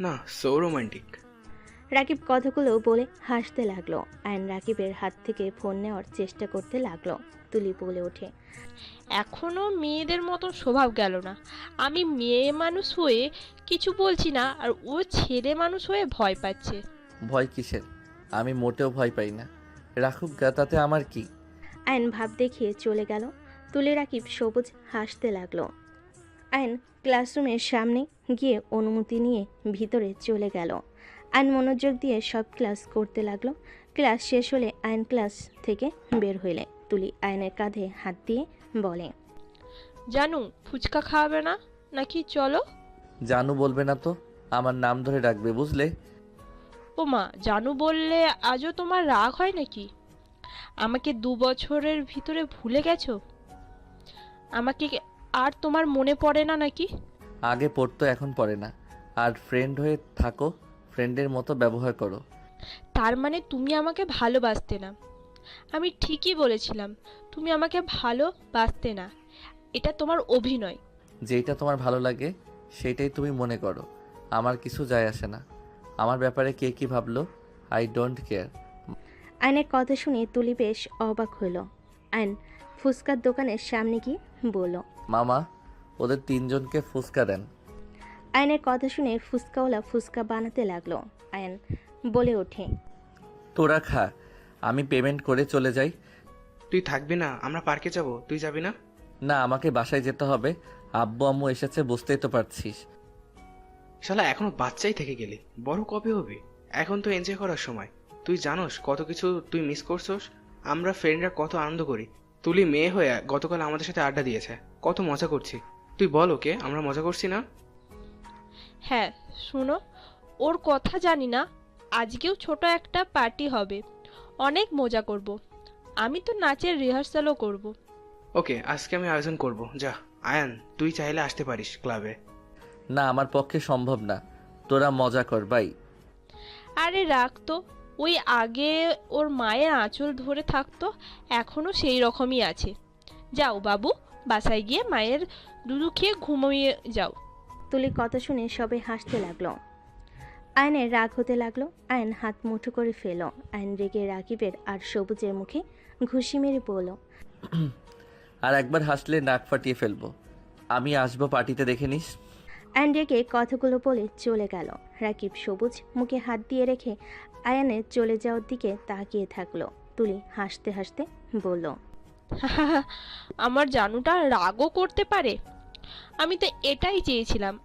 না, সো রোমান্টিক। রাকিব কথাগুলো বলে হাসতে লাগলো। আয়ন রাকিবের হাত থেকে ফোন নেওয়ার চেষ্টা করতে লাগলো। তুলি বলে ওঠে, এখনো মেয়েদের মতন স্বভাব গেল না। আমি মেয়ে মানুষ হয়ে কিছু বলছি না, আর ও ছেলে মানুষ হয়ে ভয় পাচ্ছে। ভয় কিসের? আমি মোটেও ভয় পাই না। রাখুক গা, তাতে আমার কি? আয়ন ভাব দেখিয়ে চলে গেল। তুলি রাকিব সবুজ হাসতে লাগলো। আয়ন ক্লাসরুমের সামনে গিয়ে অনুমতি নিয়ে ভিতরে চলে গেল। আয়ন মনোযোগ দিয়ে সব ক্লাস করতে লাগলো। ক্লাস শেষ হলে আয়ন ক্লাস থেকে বের হইলে তুলি আয়নের কাঁধে হাত দিয়ে বলে, জানু ফুচকা খাওয়াবে না নাকি? চলো। জানু বলবে না তো, আমার নাম ধরে ডাকবে, বুঝলে? ও মা, জানু বললে আজও তোমার রাগ হয় নাকি? আমাকে 2 বছরের ভিতরে ভুলে গেছো? আমাকে আর তোমার মনে পড়ে না নাকি? আগে পড়তো, এখন পড়ে না। আর ফ্রেন্ড হয়ে থাকো, ফ্রেন্ডের মতো ব্যবহার করো। তার মানে তুমি আমাকে ভালোবাসতে না? আমি ঠিকই বলেছিলাম, তুমি আমাকে ভালোবাসতে না। এটা তোমার অভিনয়। যেটা তোমার ভালো লাগে সেটাই তুমি মনে করো, আমার কিছু যায় আসে না। আমার ব্যাপারে কে কি ভাবলো, আই ডোন্ট কেয়ার। আয়নের কথা শুনে তুলি বেশ অবাক হইল। আয়ন ফুচকার দোকানের সামনে গিয়ে বলল, মামা, ওদের 3 জনকে ফুচকা দেন। আয়নের কথা শুনে ফুচকাওয়ালা ফুচকা বানাতে লাগলো। আয়ন বলে ওঠে, তোরা খা, আমি পেমেন্ট করে চলে যাই। তুই থাকবি না? আমরা পার্কে যাব, তুই যাবি না? না, আমাকে বাসায় যেতে হবে। আব্বু আম্মু এসেছে, বুঝতেই তো পারছিস। শালা এখনো বাচ্চাই থেকে গেলি, বড় কবে হবি? এখন তো এনজয় করার সময়। তুই জানোস কত কিছু তুই মিস করছস? আমরা ফ্রেন্ডরা কত আনন্দ করি। তুলি মেয়ে হয়ে গতকাল আমাদের সাথে আড্ডা দিয়েছে, কত মজা করছি। তুই বল ওকে আমরা মজা করছি না? হ্যাঁ, শুনো, ওর কথা জানি না, আজকেও ছোট একটা পার্টি হবে, অনেক মজা করব। আমি তো নাচের রিহার্সালও করব। ওকে, আজকে আমি আয়োজন করব। যা আয়ান, তুই চাইলে আসতে পারিস ক্লাবে। না, আমার পক্ষে সম্ভব না। তোরা মজা কর, বাই। আরে রাখ তো, ওই আগে ওর মায়ের আঁচল ধরে থাকতো, এখনো সেই রকমই আছে। যাও বাবু, বাসায় গিয়ে মায়ের দুধু খেয়ে ঘুমিয়ে যাও। তুলি কথা শুনে সবাই হাসতে লাগলো। আয়নের রাগ হতে লাগলো। আয়ন হাত মুঠো করে ফেল। আয়ন রেগে রাকিবের আর সবুজের মুখে ঘুষি মেরে বলল, আর একবার হাসলে নাক ফাটিয়ে ফেলবো। আমি আসবো, পার্টিতে দেখে নিস। আয়ন রেগে কথাগুলো বলে চলে গেল। রাকিব সবুজ মুখে হাত দিয়ে রেখে আয়নের চলে যাওয়ার দিকে তাকিয়ে থাকলো। তুলি হাসতে হাসতে বলল, আমার জানুটা রাগও করতে পারে? আমি তো এটাই চেয়েছিলাম,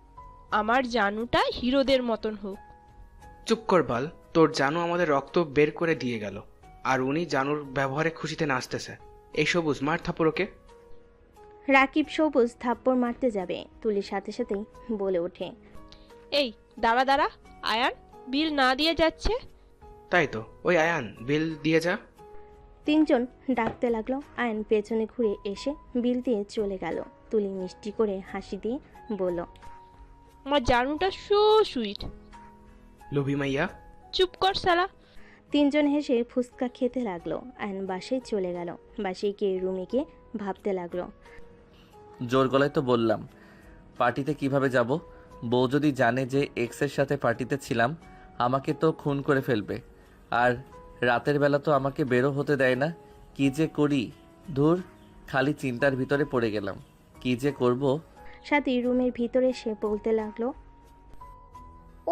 আমার জানুটা হিরোদের মতন হোক। চুপ কর বাল, তোর জানু আমাদের রক্ত বের করে দিয়ে গেল, আর উনি জানুর ব্যবহারে খুশিতে নাচতেছে। এই সবুজ, মার থাপ্পড় ওকে। রাকিব সবুজ থাপ্পড় মারতে যাবে, তুলির সাথে সাথেই বলে ওঠে, এই দাঁড়া দাঁড়া, আয়ান বিল না দিয়ে যাচ্ছে। তাই তো, ওই আয়ান বিল দিয়ে যা। 3 জন ডাকতে লাগলো। আয়ন পেছনে ঘুরে এসে বিল দিয়ে চলে গেল। তুলি মিষ্টি করে হাসি দিয়ে বলল, আমার জানুটা সো সুইট। লোভি মাইয়া। চুপ কর শালা। 3 জন হেসে ফুচকা খেতে লাগলো। আয়ন বাসায় চলে গেল। বাসায় গিয়ে রুমে গিয়ে ভাবতে লাগলো, জোর গলায় তো বললাম, পার্টিতে কিভাবে যাব? বউ যদি জানে যে এক্সের সাথে পার্টিতে ছিলাম, আমাকে তো খুন করে ফেলবে। আর রাতের বেলা তো আমাকে বেরো হতে দেয় না। কি যে করি, ধুর, খালি চিন্তার ভিতরে পড়ে গেলাম। কি যে করব। সাথী রুমের ভিতরে এসে বলতে লাগলো,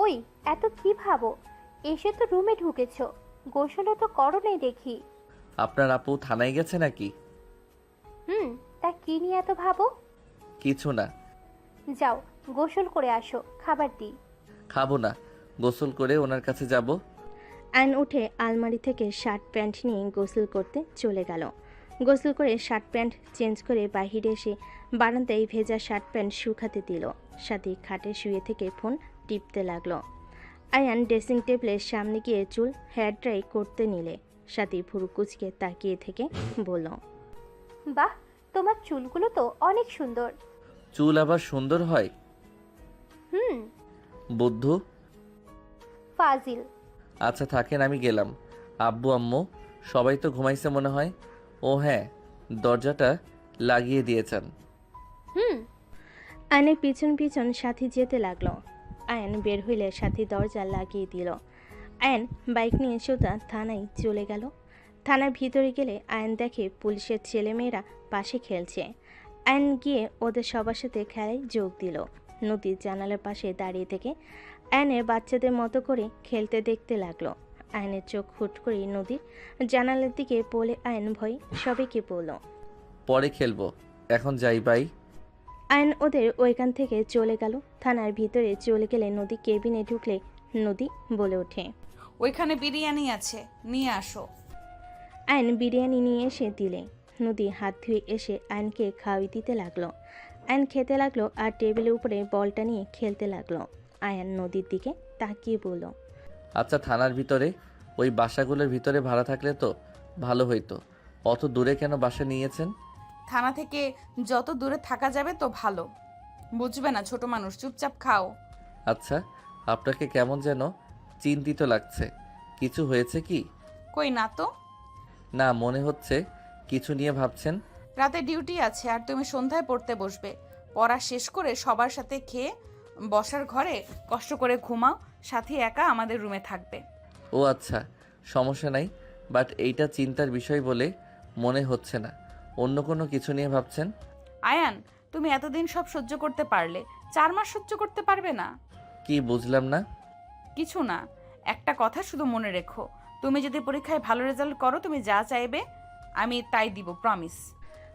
ওই এত কি ভাবো? এসে তো রুমে ঢুকেছো, গোসলও তো করো নাই দেখি। আপনার আপু থানায় গেছে নাকি? তা কি নিয়ে এত ভাবো? কিছু না। যাও গোসল করে আসো, খাবার দিই। খাবো না, গোসল করে ওনার কাছে যাব। আয়ন উঠে আলমারি থেকে শার্ট প্যান্ট নিয়ে গোসল করতে চলে গেল। গোসল করে শার্ট প্যান্ট চেঞ্জ করে বাহিরে এসে বারান্দায় ভেজা শার্ট প্যান্ট শুকাতে দিল। সাথী খাটে শুয়ে থেকে ফোন টিপতে লাগলো। আয়ান ড্রেসিং টেবিলের সামনে গিয়ে চুল হেয়ার ড্রাই করতে নিলে সাথী ভুরু কুচকে তাকিয়ে থেকে বলল, বাহ, তোমার চুলগুলো তো অনেক সুন্দর। চুল আবার সুন্দর হয়? বুদ্ধু। ফাজিল। আচ্ছা থাকেন, আমি গেলাম। আব্বু আম্মু সবাই তো ঘুমাইছে মনে হয়। ও হ্যাঁ, দরজাটা লাগিয়ে দিয়েছেন। আয়নের পিছন পিছন সাথী যেতে লাগলো। আয়ান বের হইলে সাথী দরজা লাগিয়ে দিল। আয়ান বাইক নিয়ে সোজা থানায় চলে গেল। থানার ভিতরে গেলে আয়ান দেখে পুলিশের ছেলেমেয়েরা পাশে খেলছে। আয়ান গিয়ে ওদের সবার সাথে খেলায় যোগ দিল। নদীর জানালার পাশে দাঁড়িয়ে থেকে আয়নের বাচ্চাদের মতো করে খেলতে দেখতে লাগলো। আয়নের চোখ হুট করে নদীর জানালার দিকে বলে আয়ন ভয় সবাইকে বলল, পরে খেলবো, এখন যাই বাই। আয়ন ওদের ওইখান থেকে চলে গেল। থানার ভিতরে চলে গেলে নদী কেবিনে ঢুকলে নদী বলে ওঠে, ওইখানে বিরিয়ানি আছে, নিয়ে আসো। আয়ন বিরিয়ানি নিয়ে এসে দিলে। নদী হাত ধুয়ে এসে আয়নকে খাওয়াই দিতে লাগলো। আয়ন খেতে লাগলো আর টেবিলের উপরে বলটা নিয়ে খেলতে লাগলো। আয়ন নদীর দিকে তাকিয়ে বলল, আচ্ছা, থানার ভিতরে ওই বাসাগুলোর ভিতরে ভাড়া থাকলে তো ভালো হইতো। অত দূরে কেন বাসা নিয়েছেন? থানা থেকে যত দূরে থাকা যাবে তো ভালো। বুঝবে না ছোট মানুষ, চুপচাপ খাও। আচ্ছা, আপনাকে কেমন যেন চিন্তিত লাগছে। কিছু হয়েছে কি? কই না তো। না, মনে হচ্ছে কিছু নিয়ে ভাবছেন। রাতে ডিউটি আছে আর তুমি সন্ধ্যায় পড়তে বসবে। পড়া শেষ করে সবার সাথে খেয়ে বসার ঘরে কষ্ট করে ঘুমাও, সাথী একা আমাদের রুমে থাকবে। ও আচ্ছা, সমস্যা নাই, বাট এইটা চিন্তার বিষয় বলে মনে হচ্ছে না। অন্য কোনো কিছু নিয়ে ভাবছেন? আয়ান, তুমি এতদিন সব সহ্য করতে পারলে, 4 মাস সহ্য করতে পারবে না? কি বুঝলাম না। কিছু না, একটা কথা শুধু মনে রেখো, তুমি যদি পরীক্ষায় ভালো রেজাল্ট করো তুমি যা চাইবে আমি তাই দিব, প্রমিস।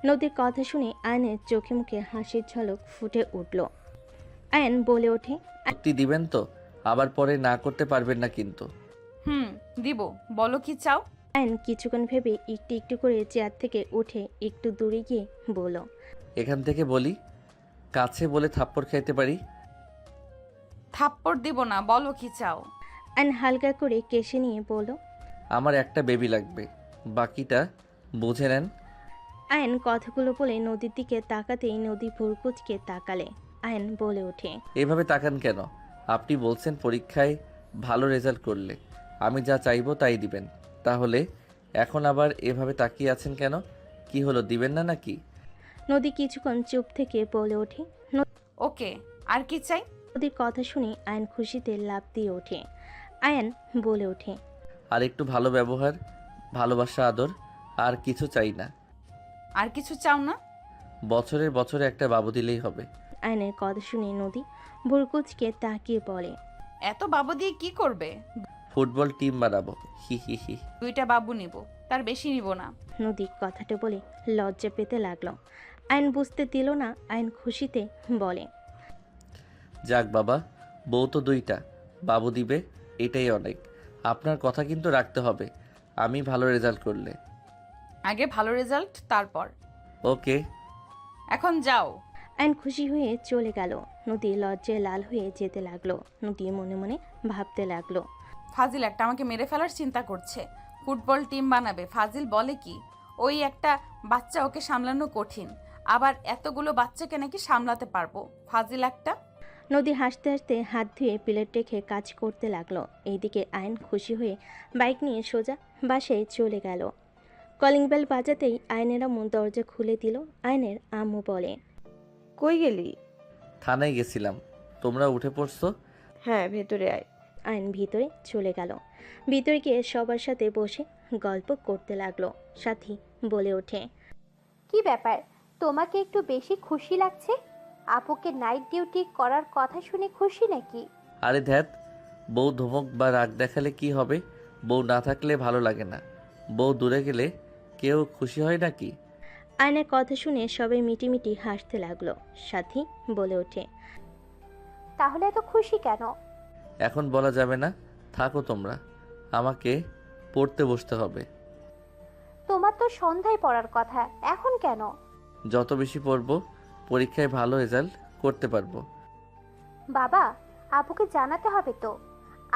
নদীর কথা শুনে আয়নের চোখে মুখে হাসির ঝলক ফুটে উঠল। আয়ন বলে ওঠে, সত্যি দিবেন তো? আবার পরে না করতে পারবেন না কিন্তু। দিব, বলো কি চাও। আয়ন কিছুক্ষণ ভেবে একটু একটু করে চেয়ার থেকে উঠে একটু দূরে গিয়ে বলল, এখান থেকে বলি, কাছে বলে থাপ্পড় খাইতে পারি। থাপ্পড় দিব না, বলো কি চাও। আয়ন হালকা করে কেশে নিয়ে বলল, আমার একটা বেবি লাগবে, বাকিটা বুঝে নেন। আয়ন কথাগুলো বলে নদীর দিকে তাকাতেই নদী ভুরকুচকে তাকালে। আয়ন বলে ওঠে, এভাবে তাকান কেন? আপনি বলছেন পরীক্ষায় ভালো রেজাল্ট করলে আমি যা চাইবো তাই দিবেন, তাহলে এখন আবার এভাবে তাকিয়ে আছেন কেন? কি হলো, দিবেন না নাকি? নদী কিছুক্ষণ চুপ থেকে বলে ওঠে। ওকে, আর কি চাই। নদীর কথা শুনে আয়ন খুশিতে লাফ দিয়ে ওঠে। আয়ন বলে ওঠে, আর একটু ভালো ব্যবহার, ভালোবাসা, আদর, আর কিছু চাই না। আর কিছু চাও না? বছরের বছরে একটা বাবু দিলেই হবে। আয়নের কথা শুনে নদী ভুরকুচকে তাকিয়ে বলে, এত বাবু দিয়ে কি করবে? ফুটবল টিম বানাবো, হি হি হি। 2টা বাবু নিব, তার বেশি নিব না। নদী কথাটা বলে লজ্জা পেতে লাগলো। আয়ন বুঝতে দিল না। আয়ন খুশিতে বলে, যাক বাবা, বউ তো 2টা, বাবু দিবে, এটাই অনেক। আপনার কথা কিন্তু রাখতে হবে, আমি ভালো রেজাল্ট করলে। আগে ভালো রেজাল্ট, তারপর। ওকে। এখন যাও। আয়ন খুশি হয়ে চলে গেল। নদী লজ্জায় লাল হয়ে যেতে লাগলো। নদী মনে মনে ভাবতে লাগলো, ফাজিল একটা আমাকে মেরে ফেলার চিন্তা করছে, ফুটবল টিম বানাবে। ফাজিল বলে কি? ওই একটা বাচ্চা, ওকে সামলানো কঠিন, আবার এতগুলো বাচ্চাকে নাকি সামলাতে পারবো। ফাজিল একটা। নদী হাসতে হাসতে হাত ধুয়ে প্লেট রেখে কাজ করতে লাগলো। এইদিকে আয়ন খুশি হয়ে বাইক নিয়ে সোজা বাসায় চলে গেল। কলিং বেল বাজাতেই আয়নের আম্মু দরজা খুলে দিল। আয়নের আম্মু বলে, কই গেলি? থানায় গেছিলাম, তোমরা উঠে পড়ছো? হ্যাঁ, ভেতরে আয়। আয়ন ভিতরে চলে গেল। ভিতরে গিয়ে সবার সাথে বসে গল্প করতে লাগলো। সাথী বলে ওঠে, কি ব্যাপার, তোমাকে একটু বেশি খুশি লাগছে? আপুকে নাইট ডিউটি করার কথা শুনে খুশি নাকি? আরে ধ্যাত, বউ ধমক বা রাগ দেখালে কি হবে? বউ না থাকলে ভালো লাগে না, বউ দূরে গেলে কেউ খুশি হয় নাকি? আয়নের কথা শুনে সবাই মিটিমিটি হাসতে লাগলো। সাথী বলে ওঠে, তাহলে এত খুশি কেন? এখন বলা যাবে না, থাকো তোমরা, আমাকে পড়তে বসতে হবে। তোমার তো সন্ধ্যায় পড়ার কথা, এখন কেন? যত বেশি পড়বো পরীক্ষায় ভালো রেজাল্ট করতে পারবো। বাবা, আপুকে জানাতে হবে তো।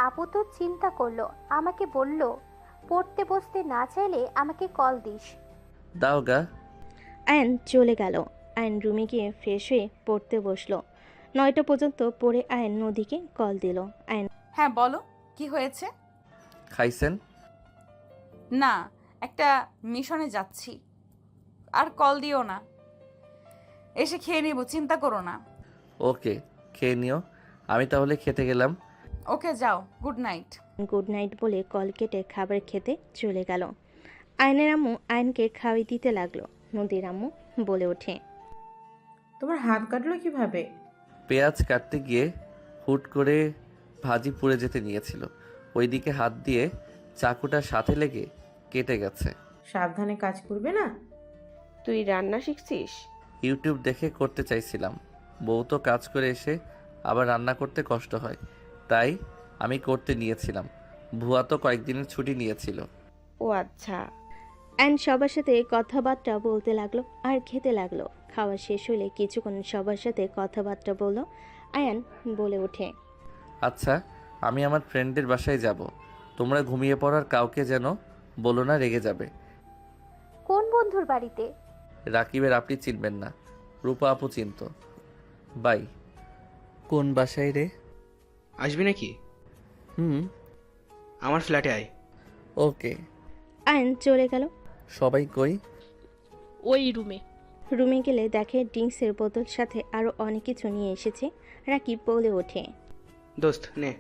আপু তো চিন্তা করলো, আমাকে বলল পড়তে বসতে না চাইলে আমাকে কল দিস। দাও গা। আয়ন চলে গেল। আয়ন রুমে গিয়ে ফ্রেশ হয়ে পড়তে বসলো। 9টা পর্যন্ত পড়ে আয়ন নদীকে কল দিল। আয়ন, হ্যাঁ বলো, কি হয়েছে? খাইছেন? না, একটা মিশনে যাচ্ছি, আর কল দিও না, এসে খেয়ে নিব, চিন্তা করো না। ওকে, খেয়ে নিও। আমি তাহলে খেতে গেলাম। ওকে যাও, গুড নাইট। গুড নাইট বলে কল কেটে খাবার খেতে চলে গেল। আয়নের আম্মু আয়নকে খাওয়াই দিতে লাগলো। নদীর আম্মু বলে ওঠে, তোমার হাত কাটলো কিভাবে? পেঁয়াজ কাটতে গিয়ে হুট করে ভাজি পুড়ে যেতে নিয়েছিল, ওইদিকে হাত দিয়ে চাকুটা সাথে লেগে কেটে গেছে। সাবধানে কাজ করবে না? তুই রান্না শিখছিস? ইউটিউব দেখে করতে চাইছিলাম, বউ তো কাজ করে এসে আবার রান্না করতে কষ্ট হয়, তাই আমি করতে নিয়েছিলাম। ভুয়া তো কয়েকদিনের ছুটি নিয়েছিল। ও আচ্ছা। অ্যান্ড সবার সাথে কথাবার্তা বলতে লাগলো আর খেতে লাগলো। খাওয়া শেষ হলে কিছুক্ষণ সবার সাথে কথাবার্তা বললো। আয়ান বলে ওঠে, আচ্ছা, আমি আমার ফ্রেন্ডের বাসায় যাব, তোমরা ঘুমিয়ে পড়ার কাউকে যেন বলো না, রেগে যাবে। কোন বন্ধুর বাড়িতে? রাকিবের আপনি চিনবেন না, রূপা আপু চিনত। বাই। কোন বাসায় রে? আসবি নাকি? হুম। আমার ফ্ল্যাটে আয়। ওকে। আয়ান চলে গেল। সবাই কই? ওই রুমে। রুমে গেলে দেখে ড্রিঙ্কসের বোতল সাথে আরও অনেক কিছু নিয়ে এসেছে। রাকিব বলে ওঠে, দোস্ত নে।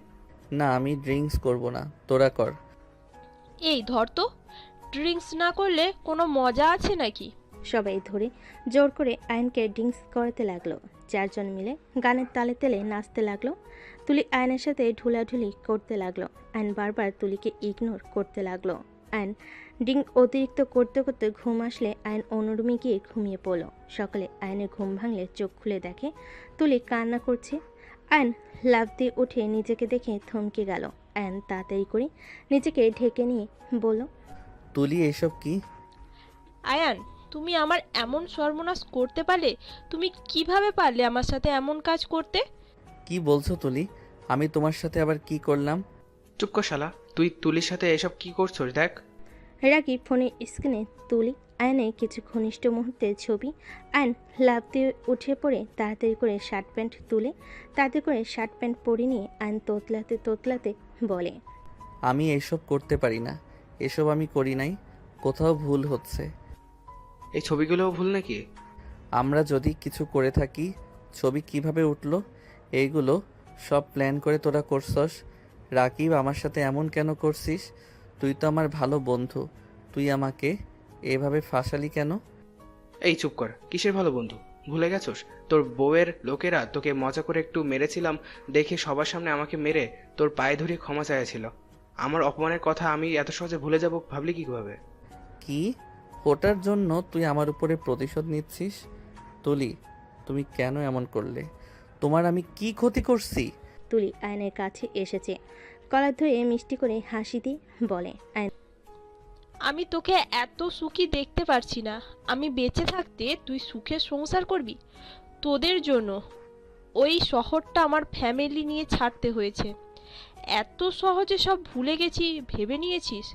না, আমি ড্রিঙ্কস করব না, তোরা কর। এই ধর তো, ড্রিঙ্কস না করলে কোনো মজা আছে নাকি? সবাই ধরে জোর করে আয়নকে ড্রিঙ্কস করাতে লাগলো। চারজন মিলে গানের তালে তালে নাচতে লাগলো। তুলি আয়নের সাথে ঢুলাঢুলি করতে লাগলো। আয়ন বারবার তুলিকে ইগনোর করতে লাগলো। আয়ন ড্রিঙ্ক অতিরিক্ত করতে করতে ঘুম আসলে আয়ন অন্য রুমে গিয়ে ঘুমিয়ে পড়ল। সকালে আয়নের ঘুম ভাঙলে চোখ খুলে দেখে তুলি কান্না করছে। আয়ন লাফ দিয়ে উঠে নিজেকে দেখে থমকে গেল। আয়ন তাড়াতাড়ি করে নিজেকে ঢেকে নিয়ে বলল, তুলি, এসব কি? আয়ান, তুমি আমার এমন সর্বনাশ করতে পারলে? তুমি কিভাবে পারলে আমার সাথে এমন কাজ করতে? কি বলছো তুলি? আমি তোমার সাথে আবার কি করলাম? চুপ কর শালা, তুই তুলির সাথে এসব কি করছস দেখ। রাকিব ফোনের স্ক্রিনে তুলি আয়নের কিছু ঘনিষ্ঠ মুহূর্তের ছবি। আয়ন লাফ দিয়ে উঠে পড়ে তাড়াতাড়ি করে শার্ট প্যান্ট তুলে তাড়াতাড়ি করে শার্ট প্যান্ট পরে নিয়ে আয়ন তোতলাতে তোতলাতে বলে, আমি এসব করতে পারি না, এসব আমি করি নাই, কোথাও ভুল হচ্ছে। এই ছবিগুলোও ভুল নাকি? আমরা যদি কিছু করে থাকি, ছবি কিভাবে উঠলো? এইগুলো সব প্ল্যান করে তোরা করছস। রাকিব, আমার সাথে এমন কেন করছিস? তুই তো আমার ভালো বন্ধু, তুই আমাকে এভাবে ফাঁসালি কেন? এই চুপ কর, কিসের ভালো বন্ধু? ভুলে গেছস? তোর বউয়ের লোকেরা তোকে মজা করে একটু মেরেছিলাম দেখে সবার সামনে আমাকে মেরে তোর পায়ে ধরে ক্ষমা চাইছিল। আমার অপমানের কথা আমি এত সহজে ভুলে যাব ভাবলি কিভাবে? কি? ওটার জন্য তুই আমার উপরে প্রতিশোধ নিচ্ছিস? তুলি, তুমি কেন এমন করলে? তোমার আমি কি ক্ষতি করছি? তুলি আয়নের কাছে এসেছে, কলার ধরে মিষ্টি করে হাসি দিয়ে বলে, আয়ন, আমি তোকে এত সুখী দেখতে পারছি না। আমি বেঁচে থাকতে তুই সুখে সংসার করবি? তোদের জন্য ওই শহরটা আমার ফ্যামিলি নিয়ে ছাড়তে হয়েছে। এত সহজে সব ভুলে গেছি ভেবে নিয়েছিস?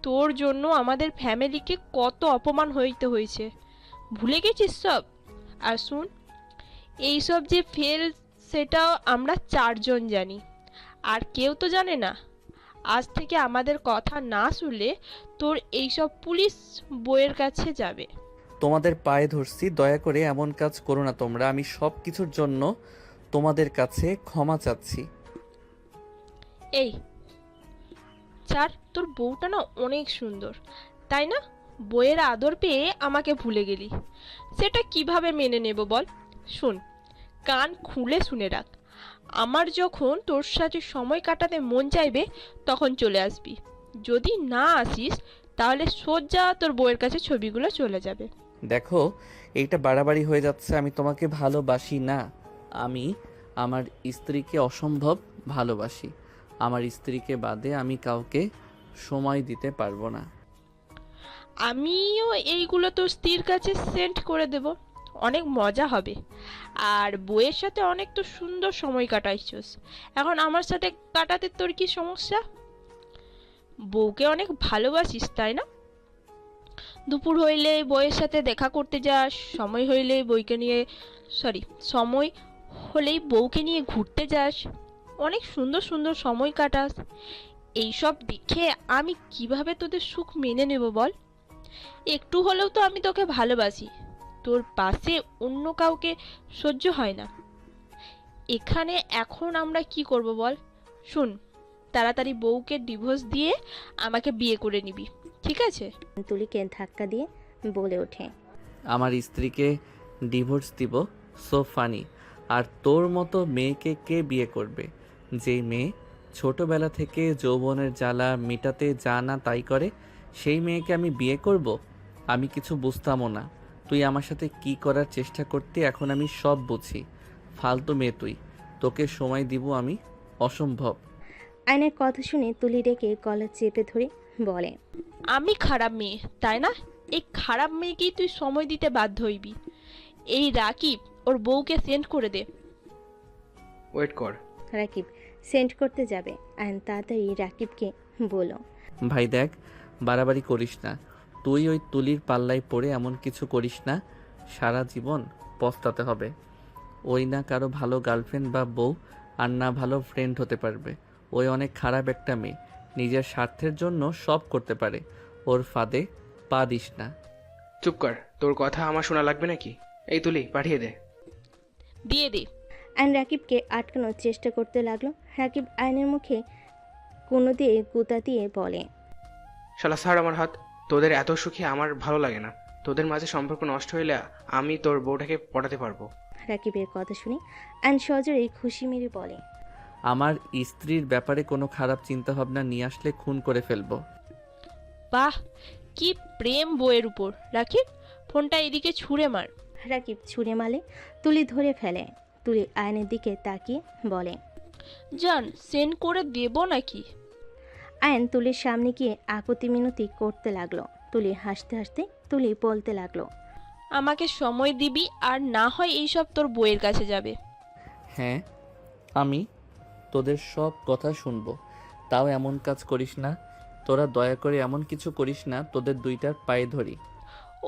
তোর জন্য আমাদের ফ্যামিলিকে কত অপমান হইতে হয়েছে, ভুলে গেছিস সব? আর শুন, এইসব যে ফেল সেটাও আমরা চারজন জানি, আর কেউ তো জানে না। আজ থেকে আমাদের কথা না শুনলে তোর এইসব পুলিশ বইয়ের কাছে যাবে। তোমাদের পায়ে ধরছি, দয়া করে এমন কাজ করো না তোমরা। আমি সব কিছুর জন্য তোমাদের কাছে ক্ষমা চাচ্ছি। এই চার, তোর বউটা না অনেক সুন্দর, তাই না? বইয়ের আদর পেয়ে আমাকে ভুলে গেলি, সেটা কিভাবে মেনে নেব বল? শোন, কান খুলে শুনে রাখ, আমার যখন তোর সাথে সময় কাটাতে মন চাইবে তখন চলে আসবি। যদি না আসিস তাহলে সোজা তোর বউয়ের কাছে ছবিগুলো চলে যাবে। দেখো, এইটা বাড়াবাড়ি হয়ে যাচ্ছে। আমি তোমাকে ভালোবাসি না, আমি আমার স্ত্রীকে অসম্ভব ভালোবাসি। আমার স্ত্রীকে বাদে আমি কাউকে সময় দিতে পারবো না। আমিও এইগুলো তোর স্ত্রীর কাছে সেন্ড করে দেব, অনেক মজা হবে। আর বউয়ের সাথে অনেক তো সুন্দর সময় কাটাইছস, এখন আমার সাথে কাটাতে তোর কি সমস্যা? বউকে অনেক ভালোবাসিস তাই না? দুপুর হইলে বউয়ের সাথে দেখা করতে যাস, সময় হইলে সময় হলেই বউকে নিয়ে ঘুরতে যাস, অনেক সুন্দর সুন্দর সময় কাটাস। এইসব দেখে আমি কিভাবে তোদের সুখ মেনে নেব বল? একটু হলেও তো আমি তোকে ভালোবাসি, তোর পাশে অন্য কাউকে সহ্য হয় না। এখানে এখন আমরা কি করব বল? শুন, তাড়াতাড়ি বউকে ডিভোর্স দিয়ে আমাকে বিয়ে করে নিবি, ঠিক আছে? তুলিকে ধাক্কা দিয়ে বলে ওঠে। আমার স্ত্রীকে ডিভোর্স দিব? So funny. আর তোর মতো মেয়েকে কে বিয়ে করবে? যেই মেয়ে ছোটবেলা থেকে যৌবনের জ্বালা মেটাতে যা না তাই করে, সেই মেয়েকে আমি বিয়ে করব? আমি কিছু বুঝতামও না। তুই আমার সাথে কি করার চেষ্টা করতে এখন আমি সব বুঝি। ফালতু মেয়ে তুই, তোকে সময় দিব আমি? অসম্ভব। আয়নের কথা শুনে তুলি রেখে গলা চেপে ধরে বলে, আমি খারাপ মেয়ে, তাই না? এই খারাপ মেয়েকেই তুই সময় দিতে বাধ্য হইবি। এই রাকিব ওর বউকে সেন্ড করে দে। ওয়েট কর। রাকিব সেন্ড করতে যাবে। আয়ন তাড়াতাড়ি রাকিবকে বলল, ভাই দেখ, বাড়াবাড়ি করিস না। তুই ওই তুলির পাল্লায় পড়ে এমন কিছু করিস না, সারা জীবন পস্তাতে হবে। ওই না কারো ভালো গার্লফ্রেন্ড বা বউ, আর না ভালো ফ্রেন্ড হতে পারবে। ওই অনেক খারাপ একটা মেয়ে, নিজের স্বার্থের জন্য সব করতে পারে। ওর ফাঁদে পা দিস না। চুপ কর, তোর কথা আমার শোনা লাগবে নাকি? এই তুলি, পাঠিয়ে দে। দিয়ে দে। আয়ন রাকিবকে আটকানোর চেষ্টা করতে লাগলো। রাকিব আয়নের মুখে কোনো দিয়ে গুতা দিয়ে বলে, শালা ছাড় আমার হাত। তোদের এত সুখী আমার ভালো লাগে না। তোদের মাঝে সম্পর্ক নষ্ট হইলে আমি তোর বউটাকে পটাতে পারবো। রাকিবের কথা শুনে আয়ন সজোরে খুশি মেরে বলে, আমার স্ত্রীর ব্যাপারে কোনো খারাপ চিন্তা ভাবনা নিয়ে আসলে খুন করে ফেলবো। বাহ, কি প্রেম বউয়ের উপর! রাকিব, ফোনটা এদিকে ছুঁড়ে মার। রাকিব ছুঁড়ে মালে তুলি ধরে ফেলে। তুলি আয়নের দিকে তাকিয়ে বলে, জান, সেন্ড করে দেব নাকি? আয়ন তুলির সামনে গিয়ে আপত্তি মিনতি করতে লাগলো। তুলি হাসতে হাসতে তুলি বলতে লাগলো, আমাকে সময় দিবি, আর না হয় এইসব তোর বউয়ের কাছে যাবে। হ্যাঁ, আমি তোদের সব কথা শুনবো, তাও এমন কাজ করিস না। তোরা দয়া করে এমন কিছু করিস না, তোদের দুইটার পায়ে ধরি।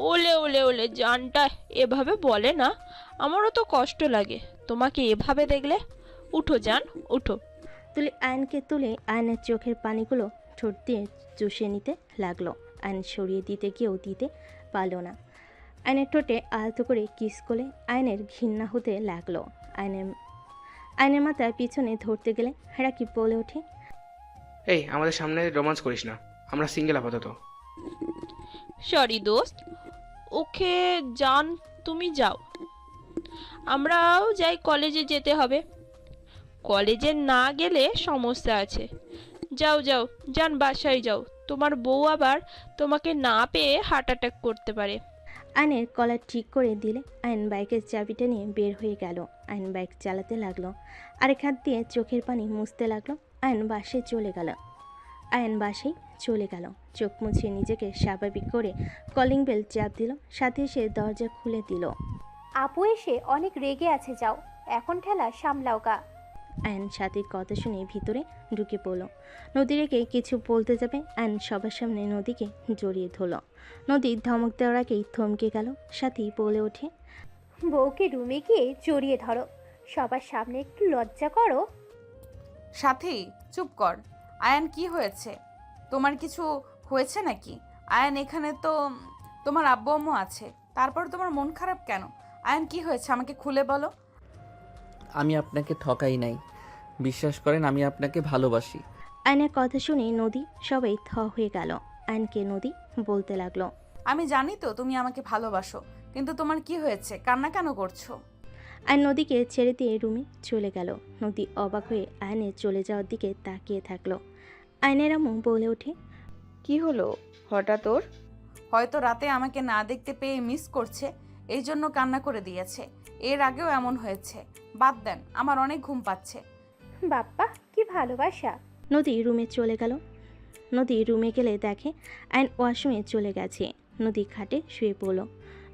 ওলে ওলে ওলে, জানটা এভাবে বলে না, আমারও তো কষ্ট লাগে তোমাকে এভাবে দেখলে। উঠো জান, উঠো। তুলি আয়নকে তুলে আয়নের চোখের পানিগুলো ঠোঁট দিয়ে চুষে নিতে লাগলো। আয়ন সরিয়ে দিতে গিয়েও দিতে পারল না। আয়নের ঠোঁটে আলতো করে কিস করে আয়নের ঘৃণা হতে লাগলো। আয়নের মাথায় পিছনে ধরতে গেলে রাকিব বলে ওঠে, এই, আমাদের সামনে রোমান্স করিস না, আমরা সিঙ্গেল আপাতত। সরি দোস্ত, ওকে জান, তুমি যাও, আমরাও যাই। কলেজে যেতে হবে। কলেজে না গেলে সমস্যা আছে। যাও যাও জান, বাসায় যাও। তোমার বউ আবার তোমাকে না পেয়ে হার্ট অ্যাটাক করতে পারে। আয়নের কলার ঠিক করে দিলে আয়ন বাইকের চাবিটা নিয়ে বের হয়ে গেল। আয়ন বাইক চালাতে লাগলো, আরেক হাত দিয়ে চোখের পানি মুছতে লাগলো। আয়ন বাসায় চলে গেল। চোখ মুছে নিজেকে স্বাভাবিক করে কলিং বেল চাপ দিল। সাথে সে দরজা খুলে দিল। আপু এসে অনেক রেগে আছে, যাও এখন ঠেলা সামলাও গা। আয়ন সাথীর কথা শুনে ভিতরে ঢুকে পড়ল। নদী রেখে কিছু বলতে যাবে, আয়ন সবার সামনে নদীকে জড়িয়ে ধরল। নদী ধমক দেওয়ার আগেই থমকে গেল। সাথী বলে ওঠে, বউকে রুমে গিয়ে জড়িয়ে ধরো, সবার সামনে একটু লজ্জা করো। সাথী চুপ কর। আয়ান, কি হয়েছে? তোমার কিছু হয়েছে নাকি? আয়ান, এখানে তো তোমার আব্বু আম্মু আছে, তারপর তোমার মন খারাপ কেন? আয়ান, কি হয়েছে আমাকে খুলে বলো। আমি আপনাকে ঠকাই নাই, বিশ্বাস করেন, আমি আপনাকে ভালোবাসি। আয়নের কথা শুনে নদী সবাই থ হয়ে গেল। আয়নকে নদী বলতে লাগলো, আমি জানি তো তুমি আমাকে ভালোবাসো, কিন্তু তোমার কি হয়েছে? কান্না কেন করছো? আয়ন নদীকে ছেড়ে দিয়ে রুমে চলে গেল। নদী অবাক হয়ে আয়নের চলে যাওয়ার দিকে তাকিয়ে থাকলো। আয়নের আম্মু বলে ওঠে, কি হলো হঠাৎ ওর? হয়তো রাতে আমাকে না দেখতে পেয়ে মিস করছে, এই জন্য কান্না করে দিয়েছে। এর আগেও এমন হয়েছে। বাদ দেন, আমার অনেক ঘুম পাচ্ছে। বাপ্পা, কি ভালোবাসা। নদী রুমে চলে গেল। নদী রুমে গেলে দেখে আয়ন ওয়াশরুমে চলে গেছে। নদী খাটে শুয়ে পড়ল।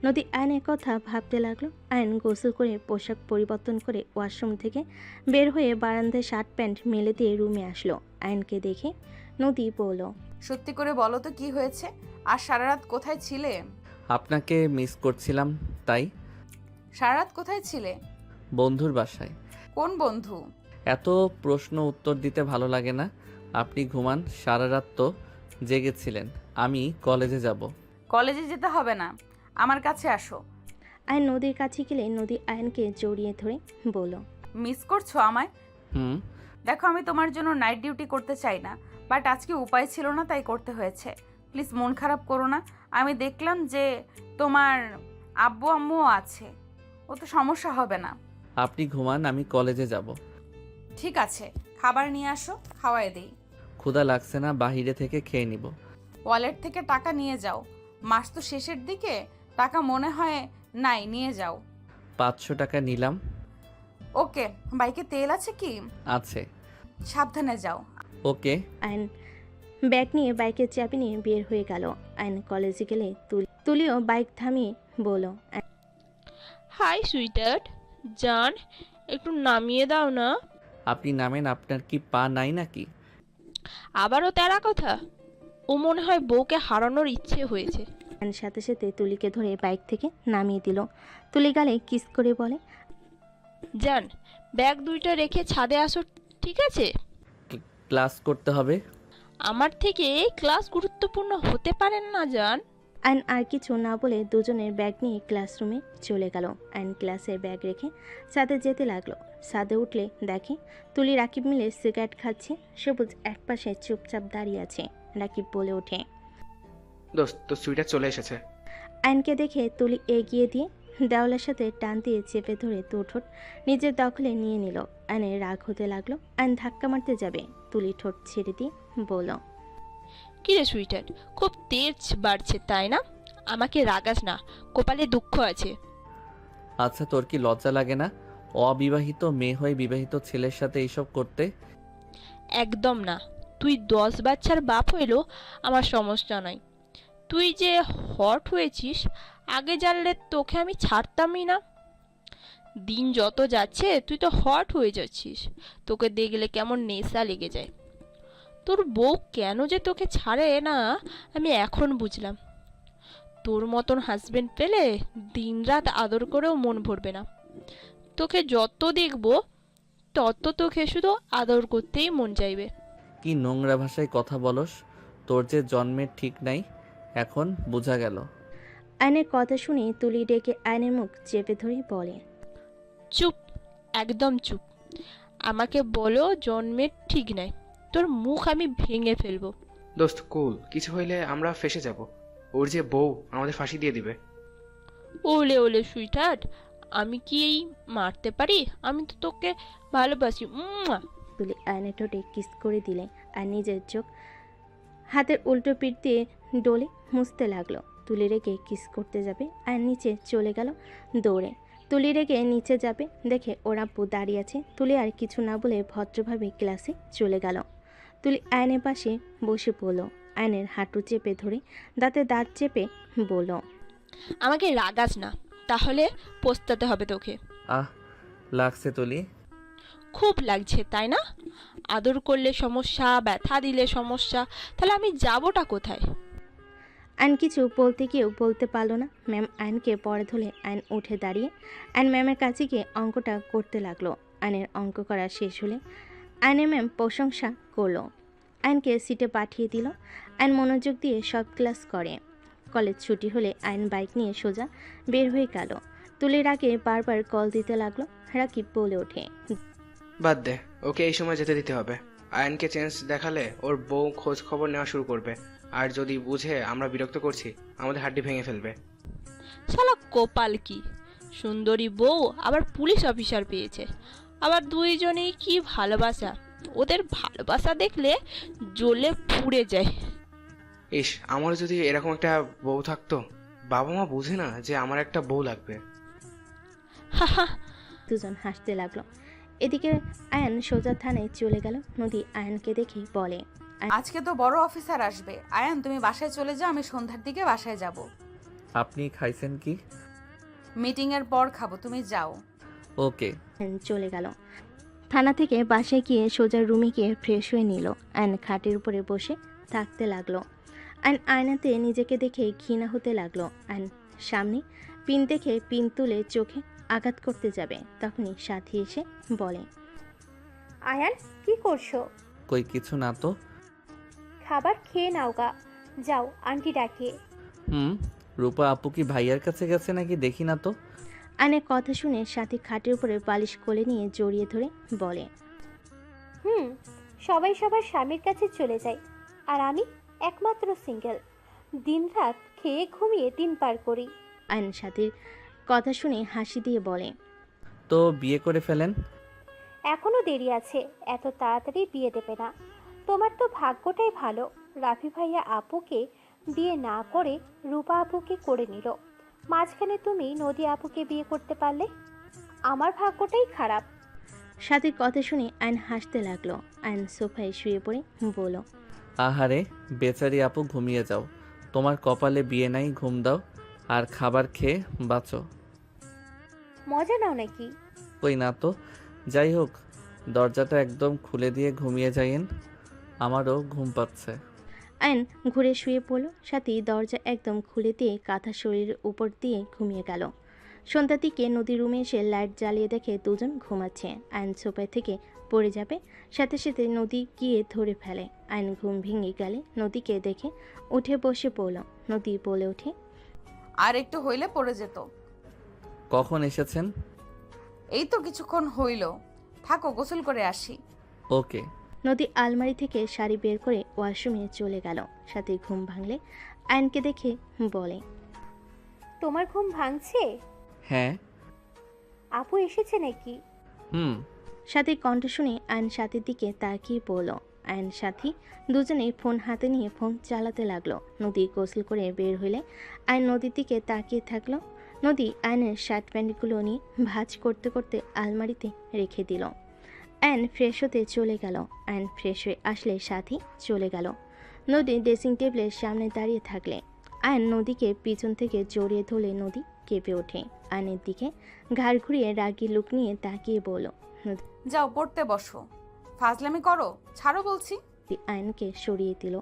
নদী আয়নের কথা ভাবতে লাগলো। আয়ন গোসল করে পোশাক পরিবর্তন করে ওয়াশরুম থেকে বের হয়ে বারান্দায় শার্ট প্যান্ট মেলে দিয়ে রুমে আসলো। আয়নকে দেখে নদী বলল, সত্যি করে বলো তো কি হয়েছে? আর সারা রাত কোথায় ছিলে? আপনাকে মিস করছিলাম তাই। সারা রাত কোথায় ছিলে? বন্ধুর বাসায়। কোন বন্ধু? এত প্রশ্ন উত্তর দিতে ভালো লাগে না, আপনি ঘুমান। সারা রাত তো জেগেছিলেন। আমি কলেজে যাব। কলেজে যেতে হবে না, আমার কাছে আসো। আয়ন নদীর কাছে গেলে নদী আয়নকে জড়িয়ে ধরে বলল, মিস করছো আমায়? হুম। দেখো, আমি তোমার জন্য নাইট ডিউটি করতে চাই না, বাট আজকে উপায় ছিল না, তাই করতে হয়েছে। প্লিজ মন খারাপ করো না। আমি দেখলাম যে তোমার আব্বু আম্মুও আছে, ও তো সমস্যা হবে না। আপনি ঘুমান, আমি কলেজে যাব। ঠিক আছে, খাবার নিয়ে আসো, খাওয়াই দেই। ক্ষুধা লাগছে না, বাহিরে থেকে খেয়ে নিব। ওয়ালেট থেকে টাকা নিয়ে যাও, মাস তো শেষের দিকে, টাকা মনে হয় নাই, নিয়ে যাও। 500 টাকা নিলাম। ওকে, বাইকে তেল আছে কি? আছে। সাবধানে যাও। ওকে। আয়ন ব্যাগ নিয়ে বাইকের চাবি নিয়ে বের হয়ে গেল। আয়ন কলেজে গেলে তুলিও বাইক থামিয়ে বলল, হাই সুইটার্ট, জান একটু নামিয়ে দাও না। আপনি নামেন, আপনার কি পা নাই নাকি? আবারও তেরা কথা। ও মনে হয় বউকে হারানোর ইচ্ছে হয়েছে। আয়ন সাথে সাথে তুলিকে ধরে বাইক থেকে নামিয়ে দিল। তুলি গালে কিস করে বলে, জান ব্যাগ দুইটা রেখে ছাদে আসো, ঠিক আছে? ক্লাস করতে হবে। আমার থেকে ক্লাস গুরুত্বপূর্ণ হতে পারেন না জান। আয়ন আর কিছু না বলে দুজনের ব্যাগ নিয়ে ক্লাসরুমে চলে গেল। আয়ন ক্লাসের ব্যাগ রেখে ছাদে যেতে লাগলো। ছাদে উঠলে দেখে তুলি রাকিব মিলে সিগারেট খাচ্ছে। সবুজ একপাশে চুপচাপ দাঁড়িয়ে আছে। রাকিব বলে ওঠে, দোস্ত, তোর সুইটার চলে এসেছে। আয়নকে দেখে তুলি এগিয়ে দিয়ে দেওয়ালের সাথে টান দিয়ে চেপে ধরে দু ঠোঁট নিজের দখলে নিয়ে নিল। আয়নের রাগ হতে লাগলো। আয়ন ধাক্কা মারতে যাবে, তুলি ঠোঁট ছেড়ে দিয়ে বলল, কিরে সুইটার্ট, খুব তেজ বাড়ছে তাই না? আমাকে রাগাস না, কপালে দুঃখ আছে। আচ্ছা, তোর কি লজ্জা লাগে না অবিবাহিত মেয়ে হয়ে বিবাহিত ছেলের সাথে এইসব করতে? একদম না। তুই 10 বাচ্চার বাপ হইলো আমার সমস্যা নাই। তুই যে হট হয়েছিস, আগে জানলে তোকে আমি ছাড়তামই না। দিন যত যাচ্ছে তুই তো হট হয়ে যাচ্ছিস। তোকে দেখলে কেমন নেশা লেগে যায়। তোর বউ কেন যে তোকে ছাড়ে না, আমি এখন বুঝলাম। তোর মতন হাজবেন্ড পেলে দিনরাত আদর করেও মন ভরবে না। তোকে যত দেখবো তত তোকে শুধু আদর করতেই মন চাইবে। কি নোংরা ভাষায় কথা বলস, তোর যে জন্মের ঠিক নাই, এখন বোঝা গেল। আয়নের কথা শুনে তুলি ডেকে আয়নের মুখ চেপে ধরে বলে, চুপ, একদম চুপ। আমাকে বলো জন্মের ঠিক নাই, তোর মুখ আমি ভেঙে ফেলবো। দোস্ত কুল, কিছু হইলে আমরা ফেসে যাব। ওর যে বউ আমাদের ফাঁসি দিয়ে দিবে। ওলে ওলে সুইটহার্ট, আমি কি এই মারতে পারি? আমি তো তোকে ভালোবাসি। তুলি আয়নের ঠোঁটে কিস করে দিলে আর নিজের চোখ হাতের উল্টো পিঠ দিয়ে ডলে মুছতে লাগলো। তুলি রেগে কিস করতে যাবে আর নিচে চলে গেল দৌড়ে। তুলি রেগে নিচে যাবে দেখে ওর আব্বু দাঁড়িয়ে আছে। তুলি আর কিছু না বলে ভদ্রভাবে ক্লাসে চলে গেল। তুলি আয়নের পাশে বসে পড়ল। আয়নের হাঁটু চেপে ধরে দাঁতে দাঁত চেপে বলল, আমাকে রাগাস না, তাহলে পস্তাতে হবে তোকে। আহ, লাগছে তুলি? খুব লাগছে তাই না? আদর করলে সমস্যা, ব্যথা দিলে সমস্যা, তাহলে আমি যাবোটা কোথায়? আইন কিছু বলতে গিয়েও বলতে পারলো না। ম্যাম আইনকে পরে ধরে আইন উঠে দাঁড়িয়ে আইন ম্যামের কাছে গিয়ে অঙ্কটা করতে লাগলো। আইনের অঙ্ক করা শেষ হলে আইনের ম্যাম প্রশংসা করলো। আইনকে সিটে পাঠিয়ে দিল। আইন মনোযোগ দিয়ে সব ক্লাস করে। কলেজ ছুটি হলে আইন বাইক নিয়ে সোজা বের হয়ে গেল। তুলির আগে বারবার কল দিতে লাগলো। রাকিব বলে ওঠে, বাদ দে, ওকে এই সময় যেতে দিতে হবে। আয়নকে চেঞ্জ দেখালে ওর বউ খোঁজ খবর নেওয়া শুরু করবে, আর যদি বুঝে আমরা বিরক্ত করছি আমাদের হাড্ডি ভেঙে ফেলবে। শালা কপাল কি, সুন্দরী বউ আবার পুলিশ অফিসার পেয়েছে। আবার দুইজনেই কি ভালোবাসা, ওদের ভালোবাসা দেখলে জ্বলে পুড়ে যায়। ইস, আমার যদি এরকম একটা বউ থাকতো। বাবা মা বুঝে না যে আমার একটা বউ লাগবে। দুজন হাসতে লাগলো। এদিকে আয়ান সোজা থানায় চলে গেল। নদী আয়ানকে দেখে বলে, আজকে তো বড় অফিসার আসবে। আয়ান তুমি বাসায় চলে যাও, আমি সন্ধ্যার দিকে বাসায় যাব। আপনি খাইছেন কি? মিটিং এর পর খাবো, তুমি যাও। ওকে। চলে গেল। থানা থেকে বাসায় গিয়ে সোজা রুমে গিয়ে ফ্রেশ হয়ে নিল। আয়ন খাটের উপরে বসে থাকতে লাগলো। আয়ন আয়নাতে নিজেকে দেখে ঘৃণা হতে লাগলো। আয়ন সামনে পিন দেখে পিন তুলে চোখে আঘাত করতে যাবে, তখনই সাথী এসে বলে, আয়ান কি করছো? কই কিছু না তো। খাবার খেয়ে নাও গা, যাও আন্টি ডাকে। রূপা আপু কি ভাইয়ার কাছে গেছে নাকি দেখি না তো। আয়নের কথা শুনে সাথী খাটের উপরে বালিশ কোলে নিয়ে জড়িয়ে ধরে বলে, সবাই সবার স্বামীর কাছে চলে যায়, আর আমি একমাত্র সিঙ্গেল। দিনরাত খেয়ে ঘুমিয়ে দিন পার করি। আয়ন সাথীর কথা শুনে হাসি দিয়ে বলে, তো বিয়ে করে ফেলেন। এখনো দেরি আছে, এত তাড়াতাড়ি বিয়ে দেবে না। তোমার তো ভাগ্যটাই ভালো, রাফি ভাইয়া আপুকে বিয়ে না করে রূপা আপুকে করে নিল। মাঝখানে তুমি নদী আপুকে বিয়ে করতে পারলে। আমার ভাগ্যটাই খারাপ। সাথীর কথা শুনে আয়ন হাসতে লাগলো। আয়ন সোফায় শুয়ে পড়ে বলল, আহারে বেচারি আপু, ঘুমিয়ে যাও। তোমার কপালে বিয়ে নাই, ঘুম দাও আর খাবার খেয়ে বাঁচো। মজা নাও নাকি? কই না তো। যাই হোক, দরজাটা একদম খুলে দিয়ে ঘুমিয়ে যাইয়েন, আমারও ঘুম পাচ্ছে। আয়ন ঘুরে শুয়ে পড়ল। সাথী দরজা একদম খুলে দিয়ে কাঁথা শরীরের উপর দিয়ে ঘুমিয়ে গেল। সন্ধ্যার দিকে নদীর রুমে এসে লাইট জ্বালিয়ে দেখে দুজন ঘুমাচ্ছে। আয়ন সোফায় থেকে পড়ে যাবে, সাথে সাথে নদী গিয়ে ধরে ফেলে। আয়ন ঘুম ভেঙে গেলে নদীকে দেখে উঠে বসে পড়ল। নদী বলে ওঠে, আর একটু হইলে পড়ে যেত। কখন এসেছেন? এই তো কিছুক্ষণ হইল। থাকো, গোসল করে আসি। ওকে। নদী আলমারি থেকে শাড়ি বের করে ওয়াশরুমে চলে গেল। সাথে ঘুম ভাঙলে আয়নকে দেখে বলে, তোমার ঘুম ভাঙছে? হ্যাঁ। আপু এসেছে নাকি? সাথে কণ্ঠ শুনে আয়ন সাথীর দিকে তাকিয়ে পড়ল। আয়ন সাথী দুজনেই ফোন হাতে নিয়ে ফোন চালাতে লাগলো। নদী গোসল করে বের হইলে আয়ন নদীর দিকে তাকিয়ে থাকলো। নদী আয়নের শার্ট প্যান্টগুলো নিয়ে ভাঁজ করতে করতে আলমারিতে রেখে দিল। আয়ন ফ্রেশ হতে চলে গেল। আয়ন ফ্রেশ হয়ে আসলে সাথী চলে গেল। নদী ড্রেসিং টেবিলের সামনে দাঁড়িয়ে থাকলে আয়ন নদীকে পিছন থেকে জড়িয়ে ধরলে নদী কেঁপে ওঠে। আয়নের দিকে ঘাড় ঘুরিয়ে রাগী লুক নিয়ে তাকিয়ে বলল, যাও পড়তে বসো। ফাজলামি করো, ছাড়ো বলছি। আয়নকে সরিয়ে দিল।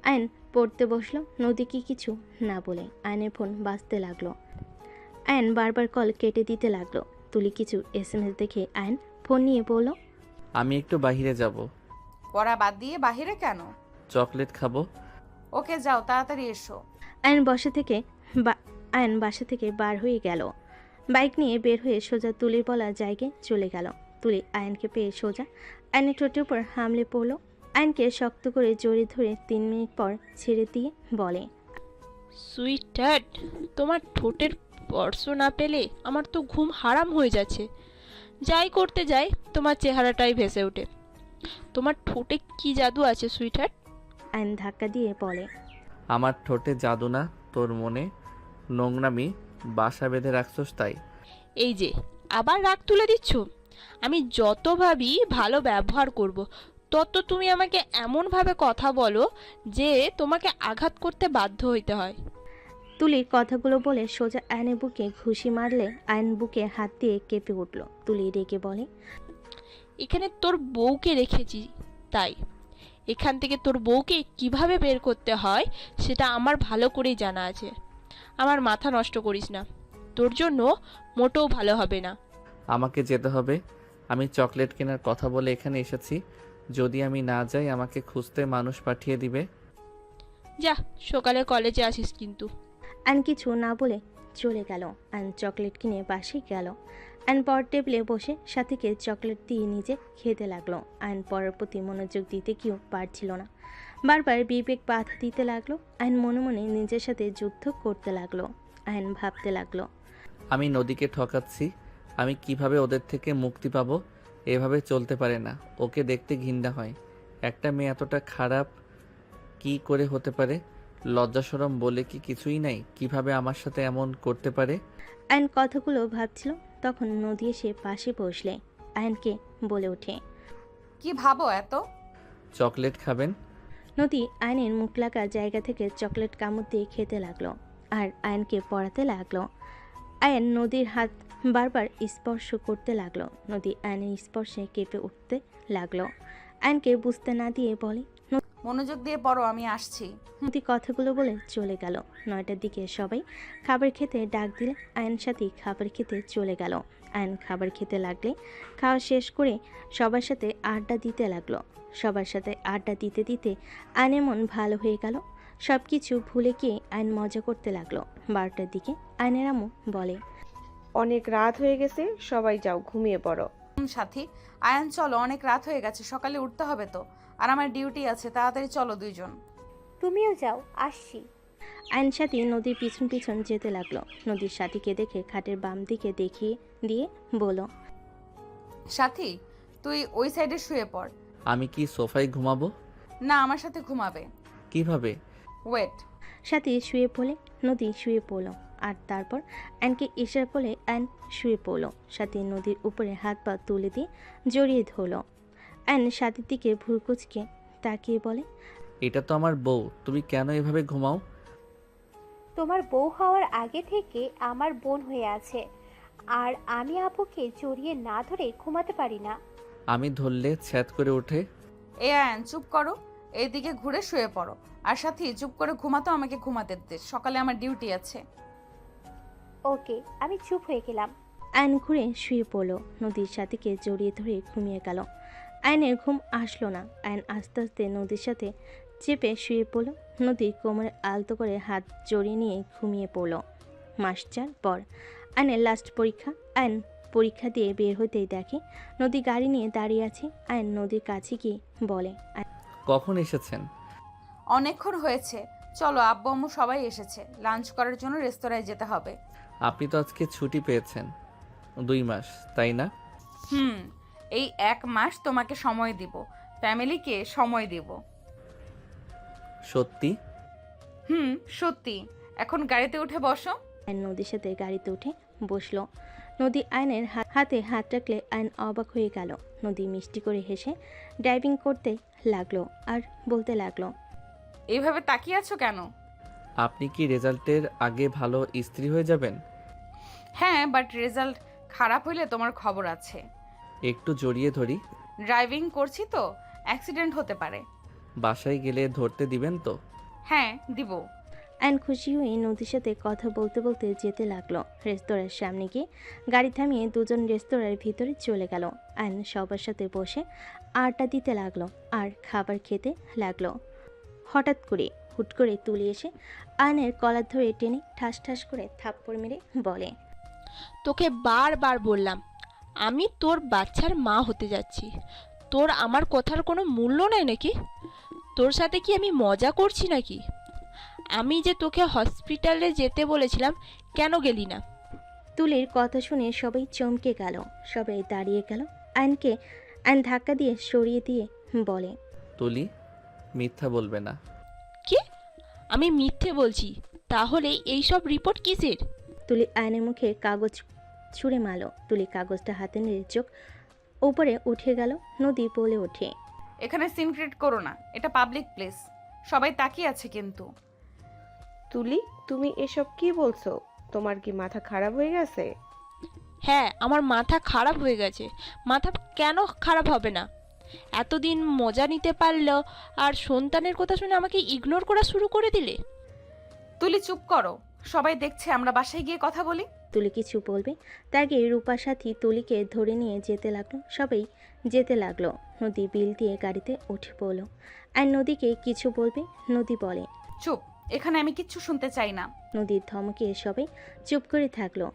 আয়ন পড়তে বসলো। নদীকে কিছু না বলে আয়নের ফোন বাজতে লাগলো। আয়ন বারবার কল কেটে দিতে লাগলো। তুলি কিছু SMS দেখে আয়ন ফোন নিয়ে বলল, আমি একটু বাইরে যাব। পড়া বাদ দিয়ে বাহিরে কেন? চকলেট খাবো। ওকে যাও, তাড়াতাড়ি এসো। আয়ন বাসা থেকে বার হয়ে গেল। বাইক নিয়ে বের হয়ে সোজা তুলির বলা জায়গায় চলে গেল। তুলি আয়নকে পেয়ে সোজা আয়নের ঠোঁটের উপর হামলে পড়ল। আয়নকে শক্ত করে জড়িয়ে ধরে 3 মিনিট পর ছেড়ে দিয়ে বলে, সুইটহার্ট, তোমার ঠোঁটের স্পর্শ না পেলে আমার তো ঘুম হারাম হয়ে যাচ্ছে। যাই করতে যাই তোমার চেহারাটাই ভেসে ওঠে। তোমার ঠোঁটে কি জাদু আছে সুইটহার্ট? আয়ন ধাক্কা দিয়ে বলে, আমার ঠোঁটে জাদু না, তোর মনে নোংরামি বাসা বেঁধে রাখছস তাই। এই যে আবার রাগ তুলে দিচ্ছ। আমি যত ভাবি ভালো ব্যবহার করব, তত তুমি আমাকে এমনভাবে কথা বলো যে তোমাকে আঘাত করতে বাধ্য হইতে হয়। তুলি কথাগুলো বলে সোজা আয়নের বুকে ঘুষি মারলে আয়ন বুকে হাত দিয়ে কেঁপে উঠল। তুলি রেগে বলে, এখানে তোর বউকে রেখেছি, তাই এখান থেকে তোর বউকে কিভাবে বের করতে হয় সেটা আমার ভালো করেই জানা আছে। আমার মাথা নষ্ট করিস না, তোর জন্য মোটেও ভালো হবে না। আমাকে যেতে হবে। আমি চকলেট কেনার কথা বলে এখানে এসেছি। যদি আমি না যাই আমাকে খুঁজতে মানুষ পাঠিয়ে দিবে। যা, সকালে কলেজে আসিস কিন্তু। আয়ন কিছু না বলে চলে গেল। আয়ন চকলেট কিনে বাসে গেল। আয়ন পর টেবিলে বসে সাথীকে চকলেট দিয়ে নিজে খেতে লাগলো। আয়ন পড়ার প্রতি মনোযোগ দিতে কেউ পারছিল না। বারবার বিবেক বাধা দিতে লাগলো। আয়ন মনে মনে নিজের সাথে যুদ্ধ করতে লাগলো। আয়ন ভাবতে লাগলো, আমি নদীকে ঠকাচ্ছি। আমি কিভাবে ওদের থেকে মুক্তি পাবো? এভাবে চলতে পারে না। ওকে দেখতে ঘৃণা হয়। একটা মেয়ে এতটা খারাপ কি করে হতে পারে? লজ্জা শরম বলে কি কিছুই নাই? কিভাবে আমার সাথে এমন করতে পারে? আয়ন কথাগুলো ভাবছিল, তখন নদী এসে পাশে বসলে আয়নকে বলে ওঠে, কি ভাবো এত? চকলেট খাবেন? নদী আয়নের মুখ লাগা জায়গা থেকে চকলেট কামড় দিয়ে খেতে লাগলো আর আয়নকে পড়াতে লাগলো। আয়ন নদীর হাত বারবার স্পর্শ করতে লাগলো। নদী আয়নের স্পর্শে কেঁপে উঠতে লাগলো। আয়নকে বুঝতে না দিয়ে বলে, মনোযোগ দিয়ে পড়ো, আমি আসছি। নদী কথাগুলো বলে চলে গেল। 9টার দিকে সবাই খাবার খেতে ডাক দিলে আয়ন সাথে খাবার খেতে চলে গেল। আয়ন খাবার খেতে লাগলে খাওয়া শেষ করে সবার সাথে আড্ডা দিতে লাগলো। সবার সাথে আড্ডা দিতে দিতে আয়নের মন ভালো হয়ে গেল। সব কিছু ভুলে গিয়ে আয়ন মজা করতে লাগলো। 12টার দিকে আয়নের আম্মু বলে, অনেক রাত হয়ে গেছে, সবাই যাও ঘুমিয়ে পড়ো। সাথী, আয়ান চলো, অনেক রাত হয়ে গেছে, সকালে উঠতে হবে তো, আর আমার ডিউটি আছে, তাড়াতাড়ি চলো দুইজন। তুমিও যাও, আসছি। আয়ন সাথী নদীর পিছন পিছন যেতে লাগলো। নদীর সাথীকে দেখে খাটের বাম দিকে দেখিয়ে দিয়ে বলল, সাথী, তুই ওই সাইডে শুয়ে পড়। আমি কি সোফায় ঘুমাবো? না, আমার সাথে ঘুমাবে। কিভাবে? ওয়েট। সাথী শুয়ে পড়লে নদী শুয়ে পড়ল, আর তারপর আয়নকে ইশারা করলে আয়ন শুয়ে পড়ল। সাথী নদীর উপরে হাত পা তুলে দিয়ে জড়িয়ে ধরল। আয়ন সাথীর দিকে ভুরকুচকে তাকিয়ে বলে, এটা তো আমার বউ, তুমি কেন এভাবে ঘুমাও? তোমার বউ হওয়ার আগে থেকে আমার বোন হয়ে আছে, আর আমি আপুকে জড়িয়ে না ধরে ঘুমাতে পারি না। আমি ধরলে ছ্যাদ করে ওঠে। এ আয়ান, চুপ করো, এইদিকে ঘুরে শুয়ে পড়ো। আর সাথী, চুপ করে ঘুমাতো, আমাকে ঘুমাতে দে, সকালে আমার ডিউটি আছে। ওকে, আমি চুপ হয়ে গেলাম। আয়ন ঘুরে শুয়ে পড়ল। নদীর সাথীকে জড়িয়ে ধরে ঘুমিয়ে গেল। আয়নের ঘুম আসলো না। আয়ন আস্তে আস্তে নদীর সাথে চেপে শুয়ে পড়ল। নদী কোমরে আলতো করে হাত জড়িয়ে নিয়ে ঘুমিয়ে পড়ল। মাস 4 পর আয়নের লাস্ট পরীক্ষা। আয়ন পরীক্ষা দিয়ে বের হতেই দেখে নদী গাড়ি নিয়ে দাঁড়িয়ে আছে। আয়ন নদীর কাছে গিয়ে বলে, কখন এসেছেন? অনেকক্ষণ হয়েছে, চলো, আব্বু আম্মু সবাই এসেছে, লাঞ্চ করার জন্য রেস্তোরাঁয় যেতে হবে। আপনি তো আজকে ছুটি পেয়েছেন 2 মাস, তাই না? এই 1 মাস তোমাকে সময় দিব, ফ্যামিলিকে সময় দিব। সত্যি? সত্যি। এখন গাড়িতে উঠে বসো। আয়ন নদীর সাথে গাড়িতে উঠে বসলো। নদী আয়নের হাতে হাত রাখলে আয়ন অবাক হয়ে গেল। নদী মিষ্টি করে হেসে ড্রাইভিং করতে লাগলো আর বলতে লাগলো, এইভাবে তাকিয়ে আছো কেন? আপনি কি রেজাল্টের আগে ভালো স্ত্রী হয়ে যাবেন? হ্যাঁ, বাট রেজাল্ট খারাপ হইলে তোমার খবর আছে। একটু জড়িয়ে ধরি। ড্রাইভিং করছি তো, অ্যাক্সিডেন্ট হতে পারে। বাসায় গেলে ধরতে দিবেন তো? হ্যাঁ, দিব। আয়ন খুশি হয়ে নদীর সাথে কথা বলতে বলতে যেতে লাগলো। রেস্তোরাঁর সামনে গিয়ে গাড়ি থামিয়ে দুজন রেস্তোরাঁর ভিতরে চলে গেল। আয়ন সবার সাথে বসে আড্ডা দিতে লাগলো আর খাবার খেতে লাগলো। হঠাৎ করে হুট করে তুলে এসে আয়নের কলার ধরে টেনে ঠাস ঠাস করে থাপ্পড় মেরে বলে, তোকে বারবার বললাম আমি তোর বাচ্চার মা হতে যাচ্ছি, তোর আমার কথার কোনো মূল্য নাই নাকি? তোর সাথে কি আমি মজা করছি নাকি? আমি যে তোকে হসপিটালে যেতে বলেছিলাম, কেন গেলি না? তুলির কথা শুনে সবাই চমকে গেল। সবাই দাঁড়িয়ে গেল। আয়ন ধাক্কা দিয়ে সরিয়ে দিয়ে বলে, তুলি, মিথ্যা বলবে না। কি? আমি মিথ্যে বলছি? তাহলে এই সব রিপোর্ট কিসের? তুলি আয়নের মুখে কাগজ ছুঁড়ে মারল। তুলি কাগজটা হাতে নিয়ে চোখ উপরে উঠে গেল। নদী বলে ওঠে, এখানে সিন ক্রিয়েট করো না, এটা পাবলিক প্লেস, সবাই তাকিয়ে আছে কিন্তু। তুলি, তুমি এসব কি বলছো? তোমার কি মাথা খারাপ হয়ে গেছে? হ্যাঁ, আমার মাথা খারাপ হয়ে গেছে। মাথা কেন খারাপ হবে না? এতদিন মজা নিতে পারলো, আর সন্তানের কথা শুনে আমাকে ইগনোর করা শুরু করে দিলে। তুলি চুপ করো, সবাই দেখছে, আমরা বাসায় গিয়ে কথা বলি। তুলি কিছু বলবে তার আগে রূপার সাথী তুলিকে ধরে নিয়ে যেতে লাগলো। সবাই যেতে লাগলো। নদী বিল দিয়ে গাড়িতে উঠে পড়ল। আর নদীকে কিছু বলবে। নদী বলে, চুপ, এখানে আমি কিচ্ছু শুনতে চাই না। নদীর ধমকে সবাই চুপ করে থাকলো।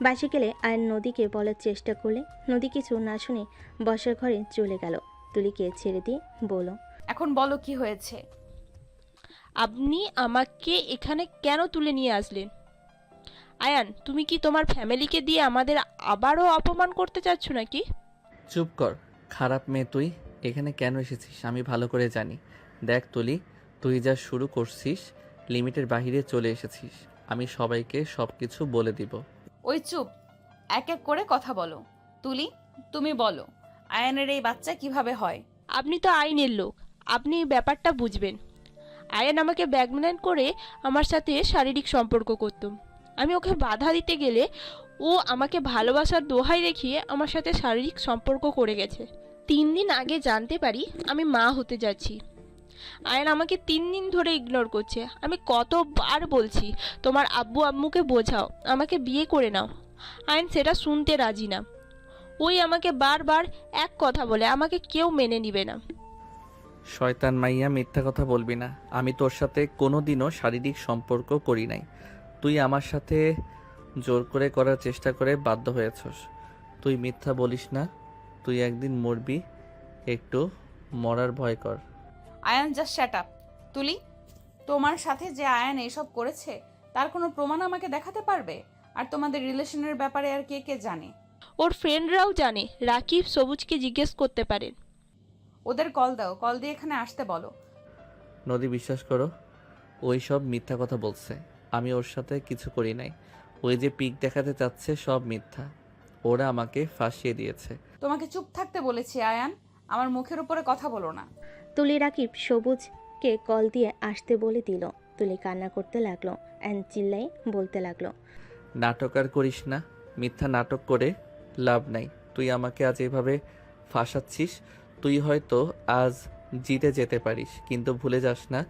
বাসে গেলে আর নদীকে বলার চেষ্টা করলে নদী কিছু না শুনে বসার ঘরে চলে গেল। তুলিকে ছেড়ে দিয়ে বলল, এখন বলো কি হয়েছে। আপনি আমাকে এখানে কেন তুলে নিয়ে আসলেন? আয়ান, তুমি কি তোমার ফ্যামিলিকে দিয়ে আমাদের আবারও অপমান করতে চাচ্ছ নাকি? চুপ কর, খারাপ মেয়ে তুই। এখানে কেন এসেছিস আমি ভালো করে জানি। দেখ তুলি, তুই যা শুরু করছিস লিমিটের বাইরে চলে এসেছিস। আমি সবাইকে সব কিছু বলে দিব। ওই চুপ, এক এক করে কথা বলো। তুলি, তুমি বলো, আয়ানের এই বাচ্চা কিভাবে হয়? আপনি তো আইনের লোক, আপনি ব্যাপারটা বুঝবেন। আয়ান আমাকে ব্ল্যাকমেল করে আমার সাথে শারীরিক সম্পর্ক করত। আমি ওকে বাধা দিতে গেলে ও আমাকে ভালোবাসার দোহাই দেখিয়ে আমার সাথে শারীরিক সম্পর্ক করে গেছে। 3 দিন আগে জানতে পারি আমি মা হতে যাচ্ছি। আয়ান আমাকে 3 দিন ধরে ইগনোর করছে। আমি কতবার বলছি তোমার আব্বু আম্মুকে বোঝাও, আমাকে বিয়ে করে নাও। আয়ান সেটা শুনতে রাজি না। ওই আমাকে বারবার এক কথা বলে, আমাকে কেউ মেনে নিবে না। শয়তান মাইয়া, মিথ্যা কথা বলবি না। আমি তোর সাথে কোনোদিনও শারীরিক সম্পর্ক করি নাই। তুই আমার সাথে জোর করে করার চেষ্টা করে বাধ্য হয়েছস। তুই মিথ্যা বলিস না, তুই একদিন মরবি, একটু মরার ভয় কর। Ayan just shut up. Tuli, তোমার সাথে যে আয়ান এসব করেছে তার কোনো প্রমাণ আমাকে দেখাতে পারবে? আর তোমাদের রিলেশনের ব্যাপারে আর কে কে জানে? ওর ফ্রেন্ডরাও জানে, রাকিব সবুজকে জিজ্ঞেস করতে পারেন। ওদের কল দাও, কল দিয়ে এখানে আসতে বলো। নদী, বিশ্বাস করো, ওই সব মিথ্যা কথা বলছে। আমি ওর সাথে কিছু করি নাই। ওই যে পিক দেখাতে চাচ্ছে সব মিথ্যা। ওরা আমাকে ফাঁসিয়ে দিয়েছে। তোমাকে চুপ থাকতে বলেছি আয়ান, আমার মুখের উপরে কথা বলো না। তুলি রাকিব সবুজকে কল দিয়ে আসতে বলে দিল। তুলি কান্না করতে লাগলো অ্যান্ড চিল্লাই বলতে লাগলো, নাটক আর করিস না, মিথ্যা নাটক করে লাভ নাই। তুই আমাকে আজ এভাবে ফাঁসাচ্ছিস। তুই হয়তো আজ জিতে যেতে পারিস, কিন্তু ভুলে যাস না,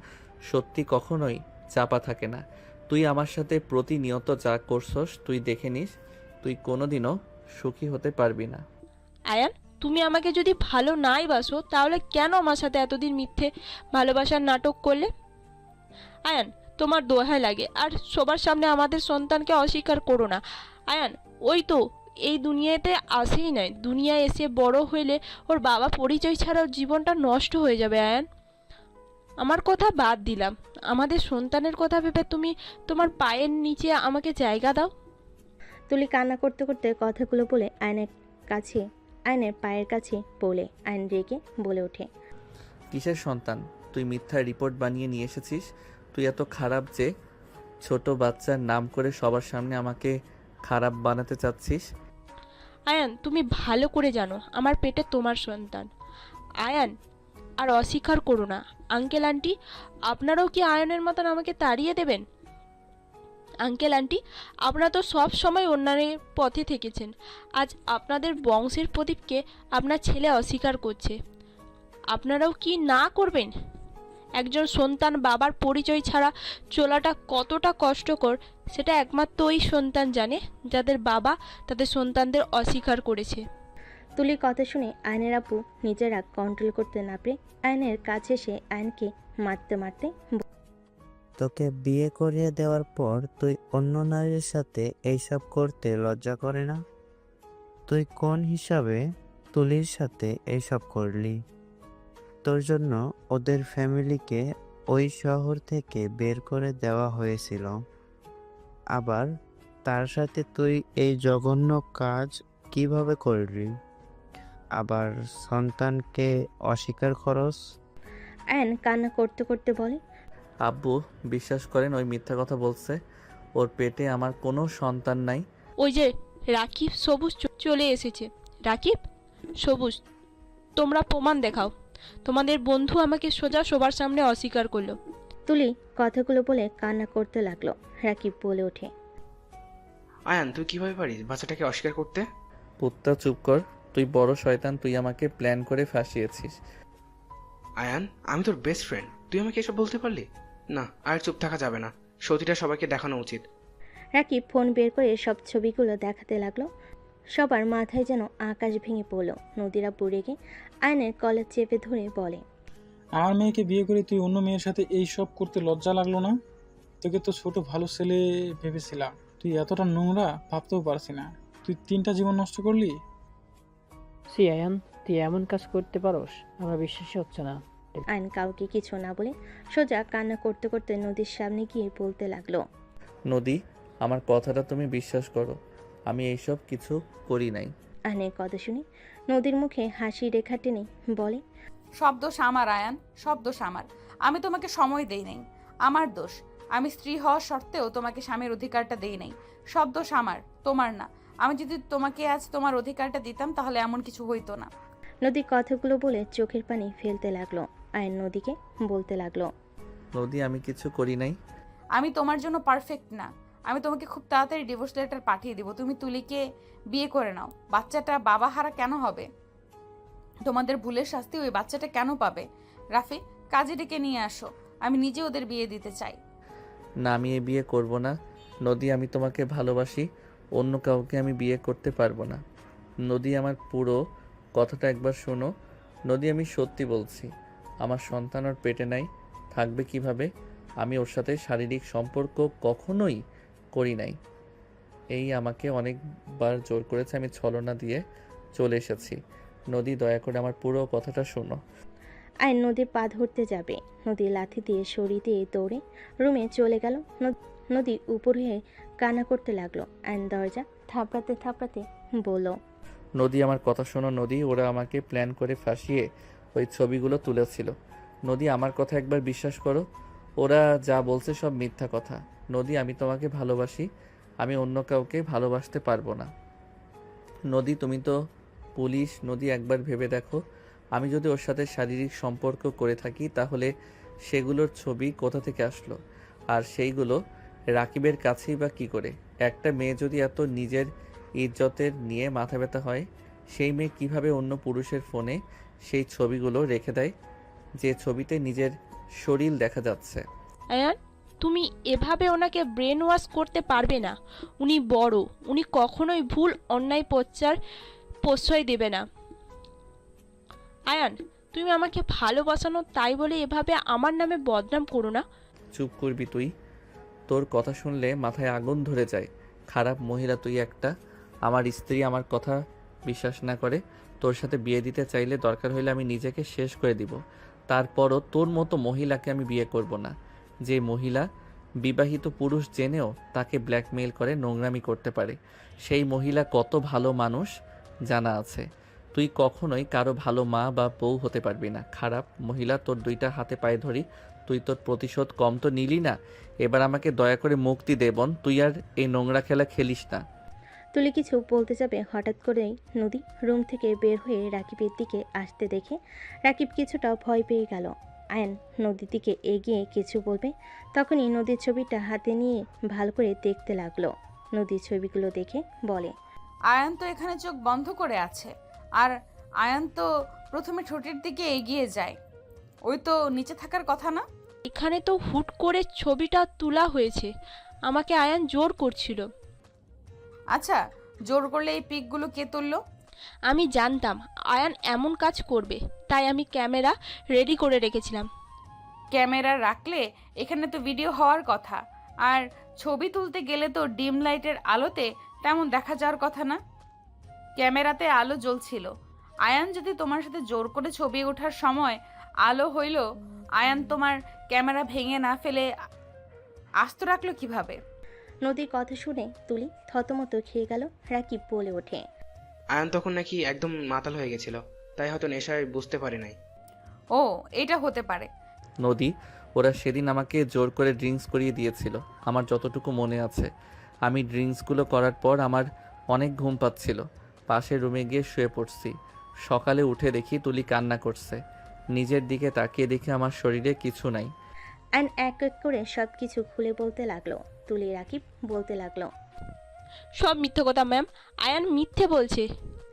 সত্যি কখনোই চাপা থাকে না। তুই আমার সাথে প্রতিনিয়ত যা করছস তুই দেখে নিস, তুই কোনোদিনও সুখী হতে পারবি না। আয়ান, তুমি আমাকে যদি ভালো নাই বাসো তাহলে কেন আমার সাথে এতদিন মিথ্যে ভালোবাসার নাটক করলে? আয়ান, তোমার দোহাই লাগে, আর সবার সামনে আমাদের সন্তানকে অস্বীকার করো না। আয়ান, ওই তো এই দুনিয়াতে আসেই নাই, দুনিয়ায় এসে বড় হইলে ওর বাবা পরিচয় ছাড়া ওর জীবনটা নষ্ট হয়ে যাবে। আয়ান, আমার কথা বাদ দিলাম, আমাদের সন্তানের কথা ভেবে তুমি তোমার পায়ের নিচে আমাকে জায়গা দাও। তুলি কান্না করতে করতে কথাগুলো বলে আয়নের পায়ের কাছে বলে আয়ন রেগে বলে ওঠে, কিসের সন্তান? তুই মিথ্যা রিপোর্ট বানিয়ে নিয়ে এসেছিস। তুই এত খারাপ যে ছোট বাচ্চার নাম করে সবার সামনে আমাকে খারাপ বানাতে চাচ্ছিস। আয়ান, তুমি ভালো করে জানো আমার পেটে তোমার সন্তান। আয়ান, আর অস্বীকার করো না। আঙ্কেল আন্টি, আপনারাও কি আয়নের মতন আমাকে তাড়িয়ে দেবেন? আঙ্কেল আন্টি, আপনারা তো সব সময় অন্যায়ের পথে থেকেছেন, আজ আপনাদের বংশের প্রদীপকে আপনার ছেলে অস্বীকার করছে। আপনারাও কি না করবেন? একজন সন্তান বাবার পরিচয় ছাড়া চলাটা কতটা কষ্টকর সেটা একমাত্র ওই সন্তান জানে যাদের বাবা তাদের সন্তানদের অস্বীকার করেছে। তুলির কথা শুনে আয়নের আপু নিজের রাগ কন্ট্রোল করতে না পেরে আয়নের কাছে এসে আয়নকে মারতে মারতে তোকে বিয়ে করিয়ে দেওয়ার পর তুই অন্য নারীর সাথে এইসব করতে লজ্জা করে না? তুই কোন হিসাবে তুলির সাথে এইসব করলি? তোর জন্য ওদের ফ্যামিলিকে ওই শহর থেকে বের করে দেওয়া হয়েছিল, আবার তার সাথে তুই এই জঘন্য কাজ কিভাবে করলি? আবার সন্তানকে অস্বীকার করস? আয়ন কান্না করতে করতে বলে, আব্বু, বিশ্বাস করেন ওই মিথ্যা কথা বলছে। ওর পেটে আমার কোনো সন্তান নাই। ওই যে রাকিব সবুজ চলে এসেছে। রাকিব, সবুজ, তোমরা প্রমাণ দেখাও। তোমাদের বন্ধু আমাকে সোজা সবার সামনে অস্বীকার করলো। তুলি কথাগুলো বলে কান্না করতে লাগলো। রাকিব বলে ওঠে, আয়ান, তুই কিভাবে পারিস বাচ্চাটাকে অস্বীকার করতে? পুত্তা, চুপ কর। তুই বড় শয়তান, তুই আমাকে প্ল্যান করে ফাঁসিয়েছিস। আয়ান, আমি তোর বেস্ট ফ্রেন্ড, তুই আমাকে এসব বলতে পারলি? না, আর চুপ থাকা যাবে না, সত্যিটা সবাইকে দেখানো উচিত। রাকিব ফোন বের করে সব ছবিগুলো দেখাতে লাগলো। সবার মাথায় যেন আকাশ ভেঙে পড়লো। নদীরা পড়ে গিয়ে আয়নের কলার চেপে ধরে বলে, আমার মেয়েকে বিয়ে করে তুই অন্য মেয়ের সাথে এই সব করতে লজ্জা লাগলো না? তোকে তো ছোট ভালো ছেলে ভেবেছিলাম, তুই এতটা নোংরা ভাবতেও পারছি না। তুই 3টা জীবন নষ্ট করলি। সি আয়ান, তুই এমন কাজ করতে পারোস? আমার বিশ্বাসই হচ্ছে না। আয়ন কাউকে কিছু না বলে সোজা কান্না করতে করতে নদীর সামনে গিয়ে বলতে লাগলো, নদী, আমার কথাটা তুমি বিশ্বাস করো, আমি এইসব কিছু করি নাই। আয়নের কথা শুনে নদীর মুখে হাসি রেখা টেনে বলে, সব দোষ আমার আয়ান, সব দোষ আমার। আমি তোমাকে সময় দেই নাই, আমার দোষ। আমি স্ত্রী হওয়ার সত্ত্বেও তোমাকে স্বামীর অধিকারটা দেই নাই। সব দোষ আমার, তোমার না। আমি যদি তোমাকে আজ তোমার অধিকারটা দিতাম তাহলে এমন কিছু হইতো না। নদী কথাগুলো বলে চোখের পানি ফেলতে লাগলো। আয়ন নদীকে বলতে লাগলো, নদী, আমি কিছু করি নাই। আমি তোমার জন্য পারফেক্ট না। আমি তোমাকে খুব তাড়াতাড়ি ডিভোর্স লেটার পাঠিয়ে দিব। তুমি তুলিকে বিয়ে করে নাও। বাচ্চাটা বাবা হারা কেন হবে? তোমাদের ভুলের শাস্তি ওই বাচ্চাটা কেন পাবে? রাফি, কাজে ডেকে নিয়ে আসো, আমি নিজে ওদের বিয়ে দিতে চাই। না, আমি এ বিয়ে করব না। নদী, আমি তোমাকে ভালোবাসি, অন্য কাউকে আমি বিয়ে করতে পারবো না। নদী, আমার পুরো কথাটা একবার শোনো। নদী, আমি সত্যি বলছি, আমার সন্তান ওর পেটে নাই, থাকবে কিভাবে? আমি ওর সাথে শারীরিক সম্পর্ক কখনোই করি নাই। এই আমাকে অনেকবার জোর করেছে, আমি ছলনা দিয়ে চলে এসেছি। নদী, দয়া করে আমার পুরো কথাটা শোনো। আয়ন নদীর পা ধরতে যাবে, নদী লাথি দিয়ে সরিয়ে দিয়ে দৌড়ে রুমে চলে গেল। নদী উপর হয়ে কান্না করতে লাগলো। আয়ন দরজা থাপড়াতে থাপড়াতে বলল, নদী, আমার কথা শোনো নদী। ওরা আমাকে প্ল্যান করে ফাঁসিয়ে ওই ছবিগুলো তুলেছিল। নদী, আমার কথা একবার বিশ্বাস করো। ওরা যা বলছে সব মিথ্যা কথা। নদী, আমি তোমাকে ভালোবাসি, আমি অন্য কাউকে ভালোবাসতে পারবো না। নদী, তুমি তো পুলিশ। নদী, একবার ভেবে দেখো, আমি যদি ওর সাথে শারীরিক সম্পর্ক করে থাকি তাহলে সেগুলোর ছবি কোথা থেকে আসলো? আর সেইগুলো রাকিবের কাছেই বা কী করে? একটা মেয়ে যদি এত নিজের ইজ্জতের নিয়ে মাথা ব্যথা হয়, সেই মেয়ে কিভাবে অন্য পুরুষের ফোনে সেই ছবিগুলো রেখে দেয়, যে ছবিতে নিজের শরীর দেখা যাচ্ছে? আয়ান, তুমি এভাবে ওনাকে ব্রেন ওয়াশ করতে পারবে না। উনি বড়, উনি কখনোই ভুল অন্যায় প্রশ্রয় দেবে না। আয়ান, তুমি আমাকে ভালোবাসানো তাই বলে এভাবে আমার নামে বদনাম করো না। চুপ করবি তুই? তোর কথা শুনলে মাথায় আগুন ধরে যায়। খারাপ মহিলা তুই একটা। আমার স্ত্রী আমার কথা বিশ্বাস না করে তোর সাথে বিয়ে দিতে চাইলে দরকার হলে আমি নিজেকে শেষ করে দিব। তারপরও তোর মতো মহিলাকে আমি বিয়ে করব না, যে মহিলা বিবাহিত পুরুষ জেনেও তাকে ব্ল্যাকমেইল করে নোংরামি করতে পারে। সেই মহিলা কত ভালো মানুষ জানা আছে। তুই কখনোই কারো ভালো মা বা বউ হতে পারবি না। খারাপ মহিলা, তোর দুইটা হাতে পায়ে ধরি, তুই তোর প্রতিশোধ কম তো নিলি না। এবার আমাকে দয়া করে মুক্তি দে বোন, তুই আর এই নোংরা খেলা খেলিস না। তুলি কিছু বলতে যাবে, হঠাৎ করেই নদী রুম থেকে বের হয়ে রাকিবের দিকে আসতে দেখে রাকিব কিছুটা ভয় পেয়ে গেল। আয়ন নদীর দিকে এগিয়ে কিছু বলবে, তখনই নদীর ছবিটা হাতে নিয়ে ভালো করে দেখতে লাগলো। নদীর ছবিগুলো দেখে বলে, আয়ান তো এখানে চোখ বন্ধ করে আছে, আর আয়ান তো প্রথমে ঠোঁটের দিকে এগিয়ে যায়। ওই তো নিচে থাকার কথা না? এখানে তো হুট করে ছবিটা তোলা হয়েছে, আমাকে আয়ান জোর করছিল। আচ্ছা, জোর করলে এই পিকগুলো কে তুললো? আমি জানতাম আয়ান এমন কাজ করবে, তাই আমি ক্যামেরা রেডি করে রেখেছিলাম। ক্যামেরা রাখলে এখানে তো ভিডিও হওয়ার কথা, আর ছবি তুলতে গেলে তো ডিম লাইটের আলোতে তেমন দেখা যাওয়ার কথা না। ক্যামেরাতে আলো জ্বলছিল। আয়ান যদি তোমার সাথে জোর করে ছবি ওঠার সময় আলো হইল, আয়ান তোমার ক্যামেরা ভেঙে না ফেলে আস্ত রাখলো কিভাবে? নদীর কথা শুনে তুলি থতমত খেয়ে গেল। রাকিব বলে ওঠে, আয়ান তখন নাকি একদম মাতাল হয়ে গেছিল, তাই হয়তো নেশায় বুঝতে পারে নাই। ও, এটা হতে পারে। নদী, ওরা সেদিন আমাকে জোর করে ড্রিঙ্কস করিয়ে দিয়েছিল, আমার যতটুকু মনে আছে। আমি ড্রিঙ্কসগুলো করার পর আমার অনেক ঘুম পাচ্ছিল। পাশের রুমে গিয়ে শুয়ে পড়ছি। সকালে উঠে দেখি তুলি কান্না করছে। নিজের দিকে তাকিয়ে দেখি আমার শরীরে কিছু নাই। আয়ন এক এক করে সব কিছু খুলে বলতে লাগলো। তুলি রাকিব বলতে লাগলো, সব মিথ্যে কথা ম্যাম, আয়ান মিথ্যে বলছে।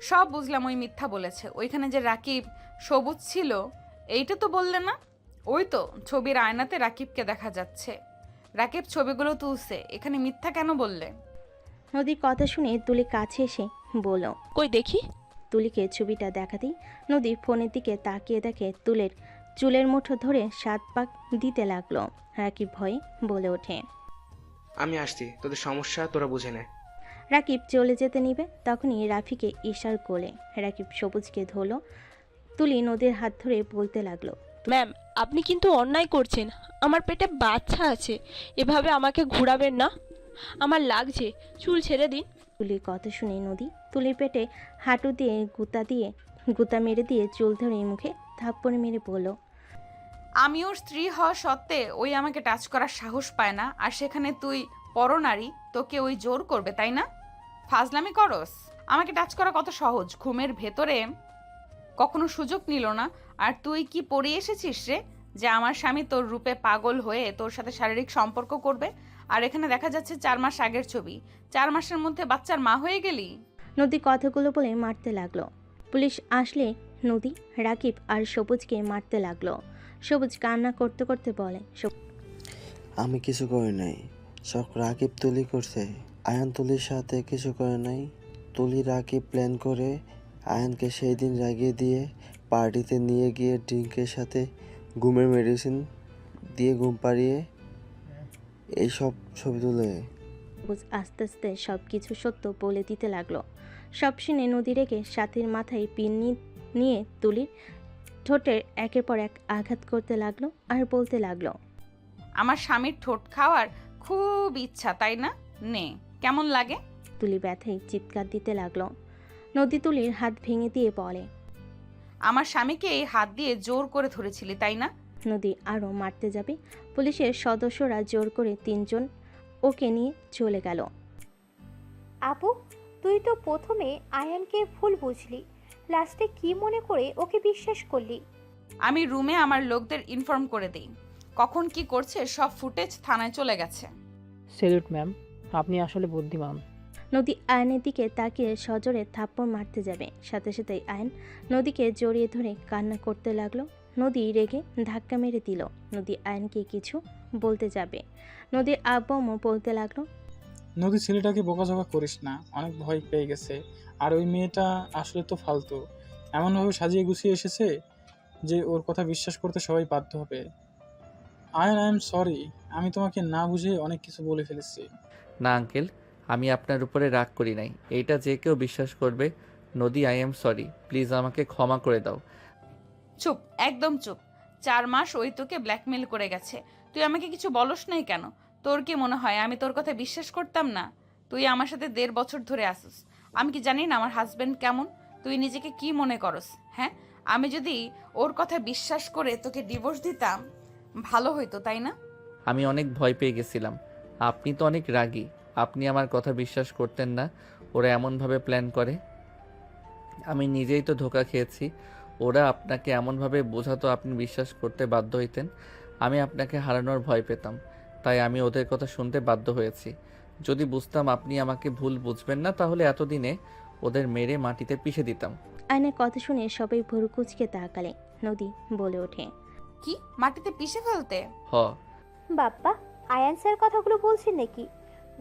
সব বুঝলাম, ওই মিথ্যা বলেছে। ওইখানে যে রাকিব সবুজ ছিল, এইটা তো বললে না? ওই তো ছবির আয়নাতে রাকিবকে দেখা যাচ্ছে। রাকিব ছবিগুলো তুলছে, এখানে মিথ্যা কেন বললে? নদীর কথা শুনে তুলি কাছে এসে বলল, কই দেখি। তুলিকে ছবিটা দেখাতেই নদী ফোনের দিকে তাকিয়ে দেখে তুলের চুলের মুঠো ধরে 7 পাক দিতে লাগলো। রাকিব ভয়ে বলে ওঠে, আমি আসছি, তোদের সমস্যা তোরা বুঝে নে। রাকিব চলে যেতে নিবে, তখনই রাফিকে ইশার কোলে রাকিব সবুজকে ধরলো। তুলি নদীর হাত ধরে বলতে লাগলো, ম্যাম, আপনি কিন্তু অন্যায় করছেন। আমার পেটে বাচ্চা আছে, এভাবে আমাকে ঘোরাবেন না, আমার লাগছে, চুল ছেড়ে দিন। তুলির কথা শুনে নদী তুলির পেটে হাঁটু দিয়ে গুতা মেরে দিয়ে চুল ধরে মুখে থাপ্পড় মেরে বলল, আমি ওর স্ত্রী হওয়া সত্ত্বে ওই আমাকে টাচ করার সাহস পায় না, আর সেখানে তুই পরনারী, তোকে ওই জোর করবে, তাই না? ফাজলামি করস? আমাকে টাচ করা কত সহজ, ঘুমের ভেতরে কখনো সুযোগ নিল না। আর তুই কি পড়ে এসেছিস রে, যে আমার স্বামী তোর রূপে পাগল হয়ে তোর সাথে শারীরিক সম্পর্ক করবে? আর এখানে দেখা যাচ্ছে 4 মাস আগের ছবি। 4 মাসের মধ্যে বাচ্চার মা হয়ে গেলি। নদী কথাগুলো বলে মারতে লাগলো। পুলিশ আসলে নদী রাকিব আর সবুজকে মারতে লাগলো। সবুজ কান্না করতে করতে বলে, আমি কিছু করি নাই, সব রাকিব তুলি করছে। আয়ান তুলির সাথে কিছু করে নাই। তুলি রাকিব প্ল্যান করে আয়ানকে সেই দিন রাগিয়ে দিয়ে পার্টিতে নিয়ে গিয়ে ড্রিঙ্কের সাথে ঘুমের মেডিসিন দিয়ে ঘুম পাড়িয়ে এইসব ছবি তুলে। সবুজ আস্তে আস্তে সব কিছু সত্য বলে দিতে লাগলো। সব শুনে নদী রেগে সাথীর মাথায় পিন নিয়ে তুলির ঠোঁটের একের পর এক আঘাত করতে লাগলো আর বলতে লাগলো, আমার স্বামীর ঠোঁট খাওয়ার খুব ইচ্ছা, তাই না? নে, কেমন লাগে? তুলি ব্যথায় চিৎকার দিতে লাগলো। নদী তুলির হাত ভেঙে দিয়ে বলে, আমার স্বামীকে এই হাত দিয়ে জোর করে ধরেছিলি, তাই না? নদী আরও মারতে যাবে, পুলিশের সদস্যরা জোর করে 3 জন ওকে নিয়ে চলে গেল। আপু, তুই তো প্রথমে আয়ানকে ভুল বুঝলি, লাস্টে কি মনে করে ওকে বিশ্বাস করলি? আমি রুমে আমার লোকদের ইনফর্ম করে দিই, কখন কি করছে সব ফুটেজ থানায় চলে গেছে। সেলুট ম্যাম, আপনি আসলে বুদ্ধিমান। নদী আয়নের দিকে তাকিয়ে সজোরে থাপ্পড় মারতে যাবে, সাথে সাথেই আয়ন নদীকে জড়িয়ে ধরে কান্না করতে লাগলো। নদী রেগে ধাক্কা মেরে দিল। নদী আয়নকে কিছু বলতে যাবে, নদীর আব্বু বলতে লাগলো, নদী ছেলেটাকে বকাঝকা করিস না, অনেক ভয় পেয়ে গেছে। আর ওই মেয়েটা আসলে তো ফালতু, এমনভাবে সাজিয়ে গুছিয়ে এসেছে যে ওর কথা বিশ্বাস করতে সবাই বাধ্য হবে। আই এম সরি, আমি তোমাকে না বুঝে অনেক কিছু বলে ফেলেছি। না আঙ্কেল, আমি আপনার উপরে রাগ করি নাই, এইটা যে কেউ বিশ্বাস করবে। নদী, আই এম সরি, প্লিজ আমাকে ক্ষমা করে দাও। চুপ, একদম চুপ। 4 মাস ওই তোকে ব্ল্যাকমেল করে গেছে, তুই আমাকে কিছু বলস নাই কেন? তোর কি মনে হয় আমি তোর কথা বিশ্বাস করতাম না? তুই আমার সাথে 1.5 বছর ধরে আসিস, আমি কি জানি না আমার হাজবেন্ড কেমন? তুই নিজেকে কি মনে করস? হ্যাঁ, আমি যদি ওর কথা বিশ্বাস করে তোকে ডিভোর্স দিতাম ভালো হইতো, তাই না? আমি অনেক ভয় পেয়ে গেছিলাম। আপনি তো অনেক রাগী, আপনি আমার কথা বিশ্বাস করতেন না। ওরা এমনভাবে প্ল্যান করে, আমি নিজেই তো ধোঁকা খেয়েছি। ওরা আপনাকে এমনভাবে বোঝাতো আপনি বিশ্বাস করতে বাধ্য হইতেন। আমি আপনাকে হারানোর ভয় পেতাম, তাই আমি ওদের কথা শুনতে বাধ্য হয়েছি। যদি বুঝতাম আপনি আমাকে ভুল বুঝবেন না, তাহলে এতদিনে ওদের মেরে মাটিতে পিষে দিতাম। আয়নের কথা শুনে সবাই ভুরু কুঁচকে তাকালে। নদী বলে ওঠে, কি মাটিতে পিষে ফেলতে? হ, বাপ্পা, আয়ান স্যার কথাগুলো বলছেন নাকি?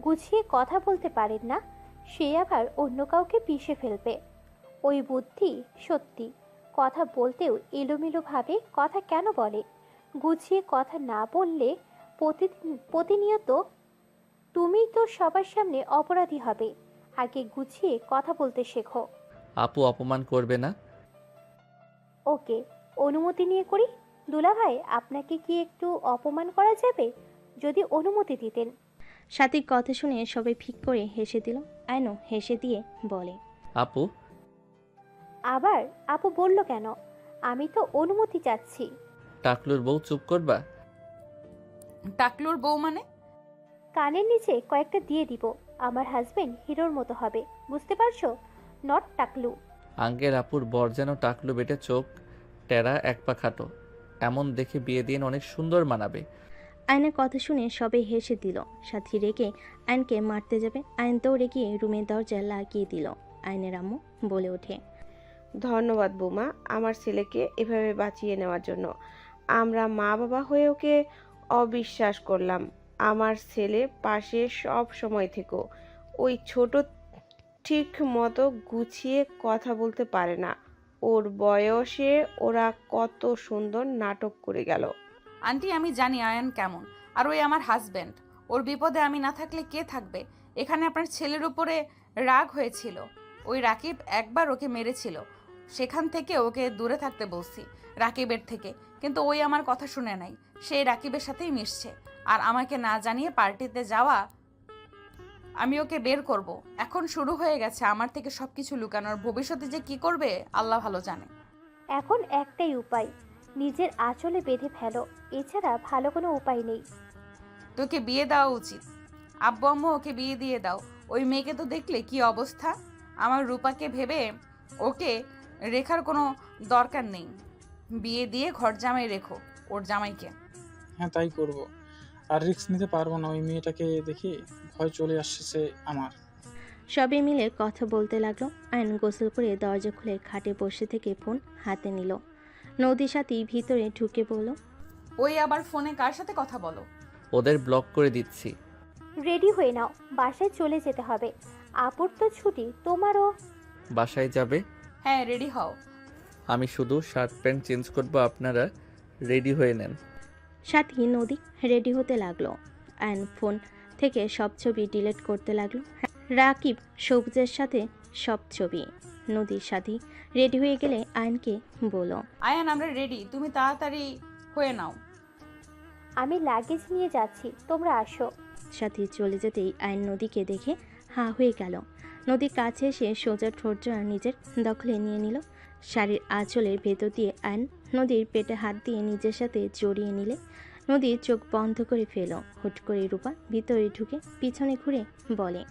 গুছিয়ে কথা বলতে পারেন না, সে আবার অন্য কাউকে পিষে ফেলবে। ওই বুদ্ধি সত্যি, কথা বলতেও এলোমেলোভাবে কথা কেন বলে? গুছিয়ে কথা না বললে প্রতিনিয়ত তুমি তো সবার সামনে অপরাধী হবে। আগে গুছিয়ে কথা বলতে শেখো। আপু অপমান করবে না? ওকে, অনুমতি নিয়ে করি। দুলাভাই, আপনাকে কি একটু অপমান করা যাবে? যদি অনুমতি দিতেন। সাথীর কথা শুনে সবাই ফিক করে হেসে দিল। আয়নও হেসে দিয়ে বলে, আপু, আবার আপু বলল কেন? আমি তো অনুমতি চাচ্ছি। টাকলুর বউ, চুপ করবা? টাকলুর বউ মানে? কানের নিচে কয়েকটা দিয়ে দিব। আমার হাজবেন্ড হিরোর মতো হবে, বুঝতে পারছো? নট টাকলু। আঙ্কেল, আপুর বর যেন টাকলু বেটে, চোখ টেরা, এক পা খাটো, এমন দেখে বিয়ে দিন, অনেক সুন্দর মানাবে। আয়নের কথা শুনে সবাই হেসে দিল। সাথী রেগে আয়নকে মারতে যাবে, আয়ন দৌড়ে গিয়ে রুমের দরজা লাগিয়ে দিল। আয়নের আম্মু বলে ওঠে, ধন্যবাদ বৌমা, আমার ছেলেকে এভাবে বাঁচিয়ে নেওয়ার জন্য। আমরা মা বাবা হয়ে ওকে অবিশ্বাস করলাম। আমার ছেলে পাশে সব সময় থেকো। ওই ছোট ঠিক মতো গুছিয়ে কথা বলতে পারে না। ওর বয়সে ওরা কত সুন্দর নাটক করে গেল। আন্টি, আমি জানি আয়ান কেমন, আর ওই আমার হাজবেন্ড। ওর বিপদে আমি না থাকলে কে থাকবে? এখানে আপনার ছেলের উপরে রাগ হয়েছিল, ওই রাকিব একবার ওকে মেরেছিল, সেখান থেকে ওকে দূরে থাকতে বলছি রাকিবের থেকে, কিন্তু ওই আমার কথা শুনে নাই। সেই রাকিবের সাথেই মিশছে, আর আমাকে না জানিয়ে পার্টিতে যাওয়া। আমি ওকে বের করব। এখন শুরু হয়ে গেছে আমার থেকে সবকিছু লুকানোর। ভবিষ্যতে যে কি করবে আল্লাহ ভালো জানে। এখন একটাই উপায়, নিজের আঁচলে বেঁধে ফেলো। এছাড়া ভালো কোনো উপায় নেই। তোকে বিয়ে দেওয়া উচিত। আব্বু আম্মু ওকে বিয়ে দিয়ে দাও। ওই মেয়েকে তো দেখলে কি অবস্থা। আমার রূপাকে ভেবে ওকে রেখার কোনো দরকার নেই। বিয়ে দিয়ে ঘর জামাই রেখো ওর জামাইকে। হ্যাঁ, তাই করব। আর রিস্ক নিতে পারবো না, ওই মেয়েটাকে দেখে ভয় চলে আসছে আমার। সবাই মিলে কথা বলতে লাগলো। আয়ন গোসল করে দরজা খুলে খাটে বসে থেকে ফোন হাতে নিল। নদীর সাথী ভিতরে ঢুকে বলল, ওই আবার ফোনে কার সাথে কথা বলো? ওদের ব্লক করে দিচ্ছি। রেডি হয়ে নাও, বাসায় চলে যেতে হবে। আপুর তো ছুটি, তোমারও। বাসায় যাবে? হ্যাঁ, রেডি হও। আমি শুধু শার্ট প্যান্ট চেঞ্জ করবো, আপনারা রেডি হয়ে নেন। সাথী নদী রেডি হতে লাগলো। আয়ন ফোন থেকে সব ছবি ডিলিট করতে লাগলো। রাকিব সবুজের সাথে সব ছবি। নদীর সাথে রেডি হয়ে গেলে আয়নকে বলল, আয়ান আমরা রেডি, তুমি তাড়াতাড়ি হয়ে নাও। আমি লাগেজ নিয়ে যাচ্ছি, তোমরা আসো। সাথী চলে যেতেই আয়ন নদীকে দেখে হাঁ হয়ে গেল। নদীর কাছে এসে সোজা ঠোঁট নিজের দখলে নিয়ে নিল। শাড়ির আঁচলের ভেতর দিয়ে আয়ন নদীর পেটে হাত দিয়ে নিজের সাথে জড়িয়ে নিলে নদীর চোখ বন্ধ করে ফেল। হুট করে রূপা ভিতরে ঢুকে পিছনে ঘুরে বলে,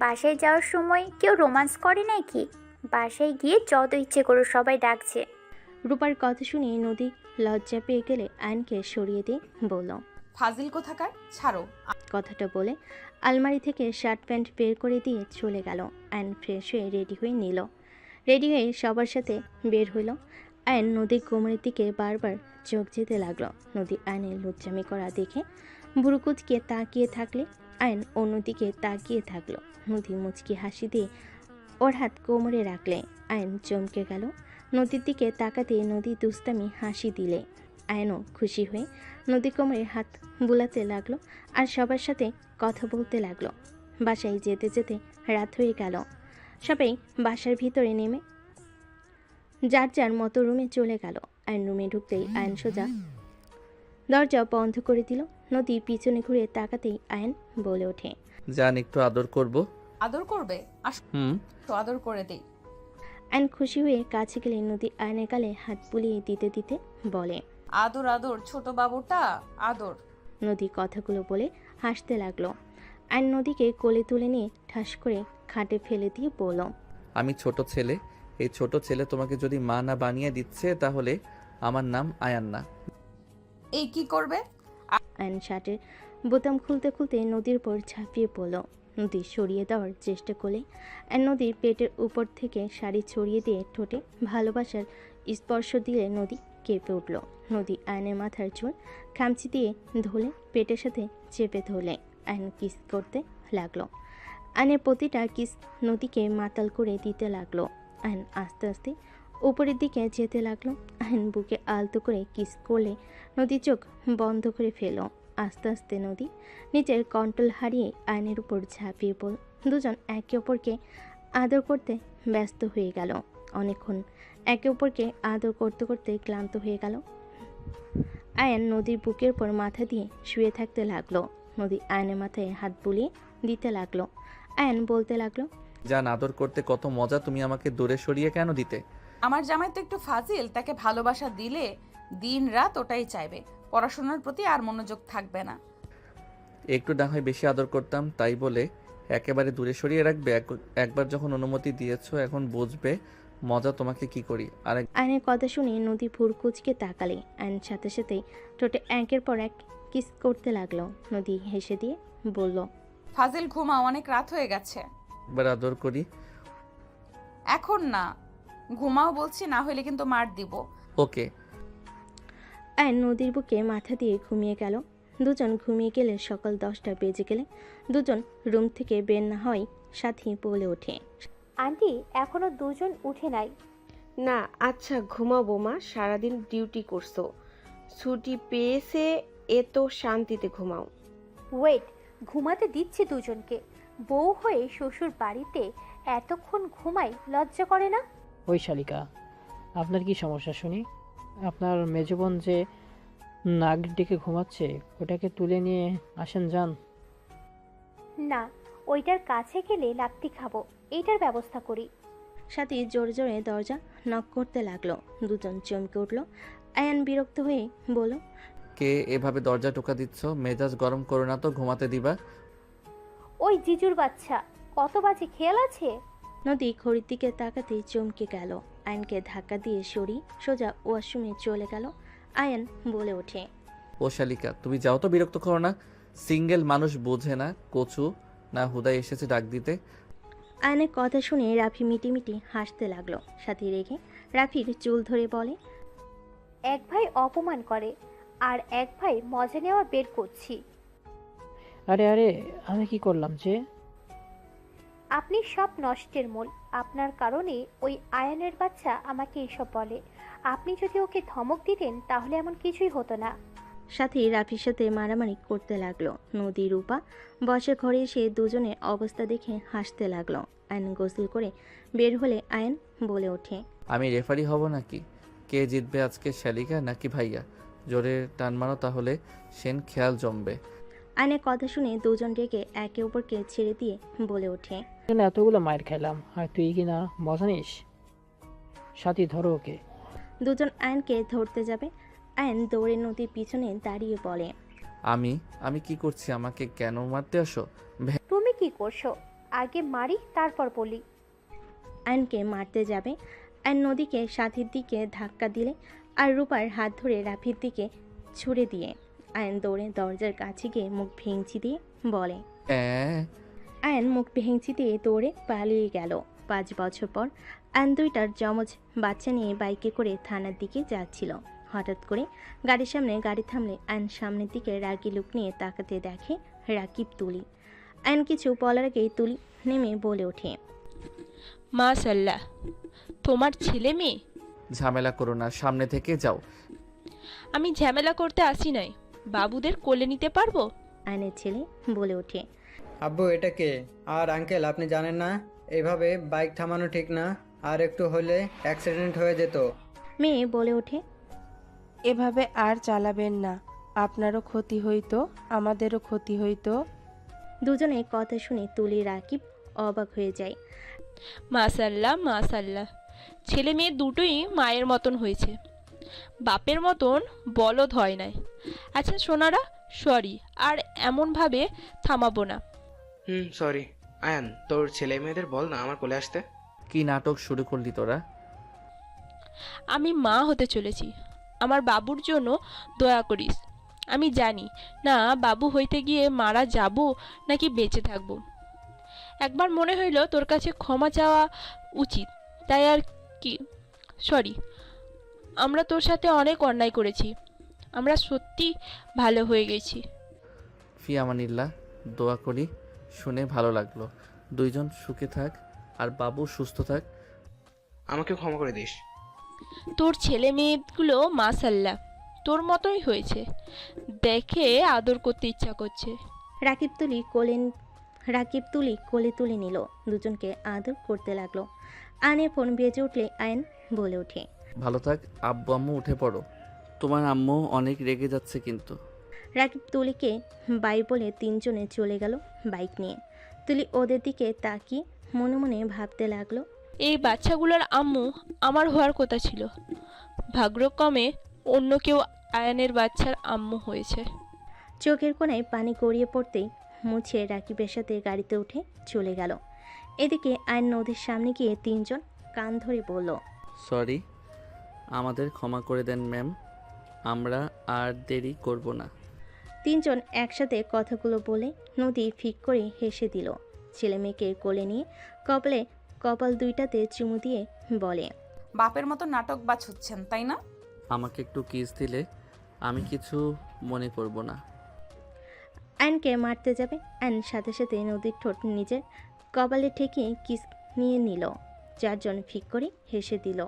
বাসায় যাওয়ার সময় কেউ রোমান্স করে নাকি? বাসায় গিয়ে যত ইচ্ছে করো, সবাই ডাকছে। রূপার কথা শুনে নদী লজ্জা পেয়ে গেলে আয়নকে সরিয়ে দিয়ে বলল, ফাজিল কোথাকার, ছাড়ো। কথাটা বলে আলমারি থেকে শার্ট প্যান্ট বের করে দিয়ে চলে গেল। আয়ন ফ্রেশ হয়ে রেডি হয়ে নিল। রেডি হয়ে সবার সাথে বের হইল। আয়ন নদীর কোমরের দিকে বারবার চোখ যেতে লাগলো। নদী আয়নের লজ্জামি করা দেখে বুড়ুকুচকে তাকিয়ে থাকলে আয়ন অন্যদিকে তাকিয়ে থাকলো। নদী মুচকি হাসি দিয়ে ওর হাত কোমরে রাখলে আয়ন চমকে গেল। নদীর দিকে তাকাতে নদী দুস্তামি হাসি দিলে আয়নও খুশি হয়ে নদী কোমরে হাত বুলাতে লাগলো আর সবার সাথে কথা বলতে লাগলো। বাসায় যেতে যেতে রাত হয়ে গেল। সবাই বাসার ভিতরে নেমে যার যার মতো রুমে চলে গেল। আয়ন রুমে ঢুকতেই আয়ন সোজা দরজা বন্ধ করে দিল। নদী পিছনে ঘুরে তাকাতেই আয়ন বলে ওঠে, জান একটু আদর করব। আদর করবে? আসো তো আদর করে দেই। আয়ন খুশি হয়ে কাছে গেলে নদী আয়নের গালে হাত বুলিয়ে দিতে দিতে বলে, আদর আদর ছোট বাবুটা আদর। নদী কথাগুলো বলে হাসতে লাগলো। আয়ন নদীকে কোলে তুলে নিয়ে ঠাস করে খাটে ফেলে দিয়ে বলল, আমি ছোট ছেলে, এই ছোট ছেলে তোমাকে যদি মা না বানিয়ে দিচ্ছে তাহলে আমার নাম আয়ান না। এই কি করবে? আয়ন শার্টের বোতাম খুলতে খুলতে নদীর উপর ঝাঁপিয়ে পড়ল। নদী সরিয়ে দেওয়ার চেষ্টা করলে আর নদীর পেটের উপর থেকে শাড়ি ছড়িয়ে দিয়ে ঠোঁটে ভালোবাসার স্পর্শ দিলে নদী কেঁপে উঠল। নদী আয়নের মাথার চুল খামচি দিয়ে ধরলে পেটের সাথে চেপে ধরলে আয়ন কিস করতে লাগলো। আয়নের প্রতিটা কিস নদীকে মাতাল করে দিতে লাগলো। আয়ন আস্তে আস্তে উপরের দিকে যেতে লাগলো। আয়ন বুকে আলতো করে কিস করলে নদী চোখ বন্ধ করে ফেল। আস্তে আস্তে নদী নিজের কন্ট্রোল হারিয়ে আয়নের উপর ঝাঁপিয়ে পড়ল। দুজন একে অপরকে আদর করতে ব্যস্ত হয়ে গেল। অনেকক্ষণ একে অপরকে আদর করতে করতে ক্লান্ত হয়ে গেল। আয়ন নদীর বুকের উপর মাথা দিয়ে শুয়ে থাকতে লাগলো। নদী আয়নের মাথায় হাত বুলিয়ে দিতে লাগলো। আয়ন বলতে লাগলো, জান আদর করতে কত মজা, তুমি আমাকে দূরে সরিয়ে কেন দিতে? আমার জামাই তো একটু ফাজিল, তাকে ভালোবাসা দিলে দিন রাত ওটাই চাইবে, পড়াশোনার প্রতি আর মনোযোগ থাকবে না। একটু না হয় বেশি আদর করতাম, তাই বলে একেবারে দূরে সরিয়ে রাখবে? একবার যখন অনুমতি দিয়েছো এখন বুঝবে মজা তোমাকে কি করি। আরেক আয়নের কথা শুনে নদী ভুরকুচকে তাকালে আয়ন সাথে সাথেই ঠোঁটে একের পর এক কিস করতে লাগলো। নদী হেসে দিয়ে বলল, ফাজিল ঘুমাও, অনেক রাত হয়ে গেছে। একবার আদর করি। এখন না, ঘুমাও বলছি, না হলে কিন্তু মার দিব। ওকে। আয়ন নদীর বুকে মাথা দিয়ে ঘুমিয়ে গেল। দুজন ঘুমিয়ে গেলে সকাল 10টা বেজে গেলে দুজন রুম থেকে বের না হয় সাথী বলে ওঠে, আন্টি এখনো দুজন উঠে নাই। না আচ্ছা ঘুমাও বৌমা, সারাদিন ডিউটি করছো, ছুটি পেয়েছে, এ তো শান্তিতে ঘুমাও। ওয়েট, ঘুমাতে দিচ্ছি দুজনকে। বউ হয়ে শ্বশুর বাড়িতে এতক্ষণ ঘুমাই, লজ্জা করে না? ওই শালিকা, আপনার কি সমস্যা শুনি? আপনার মেজবোন যে নাক ডেকে ঘুমাচ্ছে ওটাকে তুলে নিয়ে আসেন যান। না, ওইটার কাছে গেলে লাত্তি খাবো, এইটার ব্যবস্থা করি। সাথী জোরে জোরে দরজা নক করতে লাগলো। দুজন চমকে উঠল। আয়ন বিরক্ত হয়ে বলল, কে এভাবে দরজা টোকা দিচ্ছ? মেজাজ গরম করো না তো, ঘুমাতে দিবা। ওই জিজুর বাচ্চা, কত বাজে খেয়াল আছে? নদী ঘড়ির দিকে তাকাতেই চমকে গেল। আয়নকে ধাক্কা দিয়ে সরি সোজা ওয়াশরুমে চলে গেল। আয়ন বলে ওঠে, ও শালিকা তুমি যাও তো, বিরক্ত করো না। সিঙ্গেল মানুষ বোঝে না, কচু না হুদাই এসেছে ডাক দিতে। আয়নের কথা শুনে রাফি মিটিমিটি হাসতে লাগলো। সাথী রেখে রাফির চুল ধরে বলে, এক ভাই অপমান করে আর এক ভাই মজা নেওয়া বের করছি। আরে আরে আমি কি করলাম যে? আপনি সব নষ্টের মূল। আপনার কারণে ওই আয়নের বাচ্চা আমাকে এসব বলে। আপনি যদি ওকে ধমক দিতেন তাহলে এমন কিছুই হতো না। সাথে রাফির সাথে মারামারি করতে লাগলো। নদী রূপা বসে ঘরে এসে দুজনের অবস্থা দেখে হাসতে লাগলো। আয়ন গোসল করে বের হলে আয়ন বলে ওঠে, আমি রেফারি হব নাকি? কে জিতবে আজকে, শালিকা নাকি ভাইয়া? জোরে টান মারো, তাহলে সেন খেয়াল জমবে। আয়নের কথা শুনে দুজন রেগে একে অপরকে ছেড়ে দিয়ে বলে ওঠে, এখানে এতগুলো মায়ের খাইলাম আর তুই কি না মজা নিস? সাথী ধরো ওকে। দুজন আয়নকে ধরতে যাবে। আয়ন দৌড়ে নদীর পিছনে দাঁড়িয়ে বলে, আমি কি করছি? আমাকে কেন মারতে আসো? তুমি কি করছো? আগে মারি তারপর বলি। আয়নকে মারতে যাবে। আয়ন নদীকে সাথীর দিকে ধাক্কা দিলে আর রূপার হাত ধরে রাফির দিকে ছুড়ে দিয়ে আয়ন দৌড়ে দরজার কাছে গিয়ে মুখ ভেঙচি দিয়ে বলে, আয়ন মুখ ভেঙচি দিয়ে দৌড়ে পালিয়ে গেল। 5 বছর পর আয়ন দুইটার যমজ বাচ্চা নিয়ে বাইকে করে থানার দিকে যাচ্ছিল। হঠাৎ করে গাড়ির সামনে গাড়ি থামলে আয়ন সামনের দিকে রাগি লুক নিয়ে তাকাতে দেখে রাকিব তুলি। আয়ন কিছু বলার আগেই তুলি নেমে বলে ওঠে, মাশাল্লাহ, তোমার ছেলে মেয়ে। ঝামেলা করো না, সামনে থেকে যাও। আমি ঝামেলা করতে আসি নাই, বাবুদের কোলে নিতে পারবো? আয়নের ছেলে বলে ওঠে, আব্বু এটা কে? আর আঙ্কেল আপনি জানেন না এভাবে বাইক থামানো ঠিক না, আর একটু হলে অ্যাক্সিডেন্ট হয়ে যেত। মেয়ে বলে ওঠে, এভাবে আর চালাবেন না, আপনারও ক্ষতি হইতো, আমাদেরও ক্ষতি হইতো। দুজনের কথা শুনে তুলি রাকিব অবাক হয়ে যায়। মাশাল্লাহ মাশাল্লাহ, ছেলে মেয়ে দুটোই মায়ের মতন হয়েছে, বাপের মতন বলদ হয় নাই। আচ্ছা সোনারা, সরি, আর এমনভাবে থামাবো না। সরি। আয়ান, তোর ছেলে মেয়েদের বল না আমার কোলে আসতে। কি নাটক শুরু করলি তোরা? আমি মা হতে চলেছি, আমার বাবুর জন্য দয়া করিস। আমি জানি না বাবু হইতে গিয়ে মারা যাব নাকি বেঁচে থাকবো। একবার মনে হইল তোর কাছে ক্ষমা চাওয়া উচিত, তাই আর কি। সরি, আমরা তোর সাথে অনেক অন্যায় করেছি, আমরা সত্যি ভালো হয়ে গেছি। ফি আমানিল্লাহ, দোয়া করি। শুনে ভালো লাগলো। দুইজন সুখে থাক আর বাবু সুস্থ থাক। আমাকে ক্ষমা করে দিস। তোর ছেলে মেয়েগুলো মাশাল্লাহ তোর মতোই হয়েছে, দেখে আদর করতে ইচ্ছা করছে। রাকিব তুলি কোলে তুলে নিল, দুজনকে আদর করতে লাগলো। আয়নের ফোন বেজে উঠলে আয়ন বলে ওঠে, ভালো থাক। আব্বু আম্মু উঠে পড়ো, তোমার আম্মু অনেক রেগে যাচ্ছে কিন্তু। রাকিব তুলিকে বাই বলে তিনজনে চলে গেল বাইক নিয়ে। তুলি ওদের দিকে তাকিয়ে মনে মনে ভাবতে লাগলো, এই বাচ্চাগুলোর আম্মু আমার হওয়ার কথা ছিল, ভাগ্যক্রমে অন্য কেউ আয়ানের বাচ্চার আম্মু হয়েছে। চোখের কোণায় পানি গড়িয়ে পড়তেই মুছে রাকিবের সাথে গাড়িতে উঠে চলে গেল। এদিকে আয়ন নদীর সামনে গিয়ে তিনজন কান ধরে বলল, সরি, আমাদের ক্ষমা করে দেন ম্যাম, আমরা আর দেরি করব না। তিনজন একসাথে কথাগুলো বলে নদী ফিক করে হেসে দিল। ছেলে মেয়েকে কোলে নিয়ে কপাল দুইটাতে চুমু দিয়ে বলে, বাপের মতো নাটক বাজ হচ্ছেন তাই না? আমাকে একটু কিস দিলে আমি কিছু মনে করব না। আয়নকে মারতে যাবে, আয়ন সাথে সাথে নদীর ঠোঁট নিজের কপালে ঠেকিয়ে কিস নিয়ে নিল। চারজন ফিক করে হেসে দিল।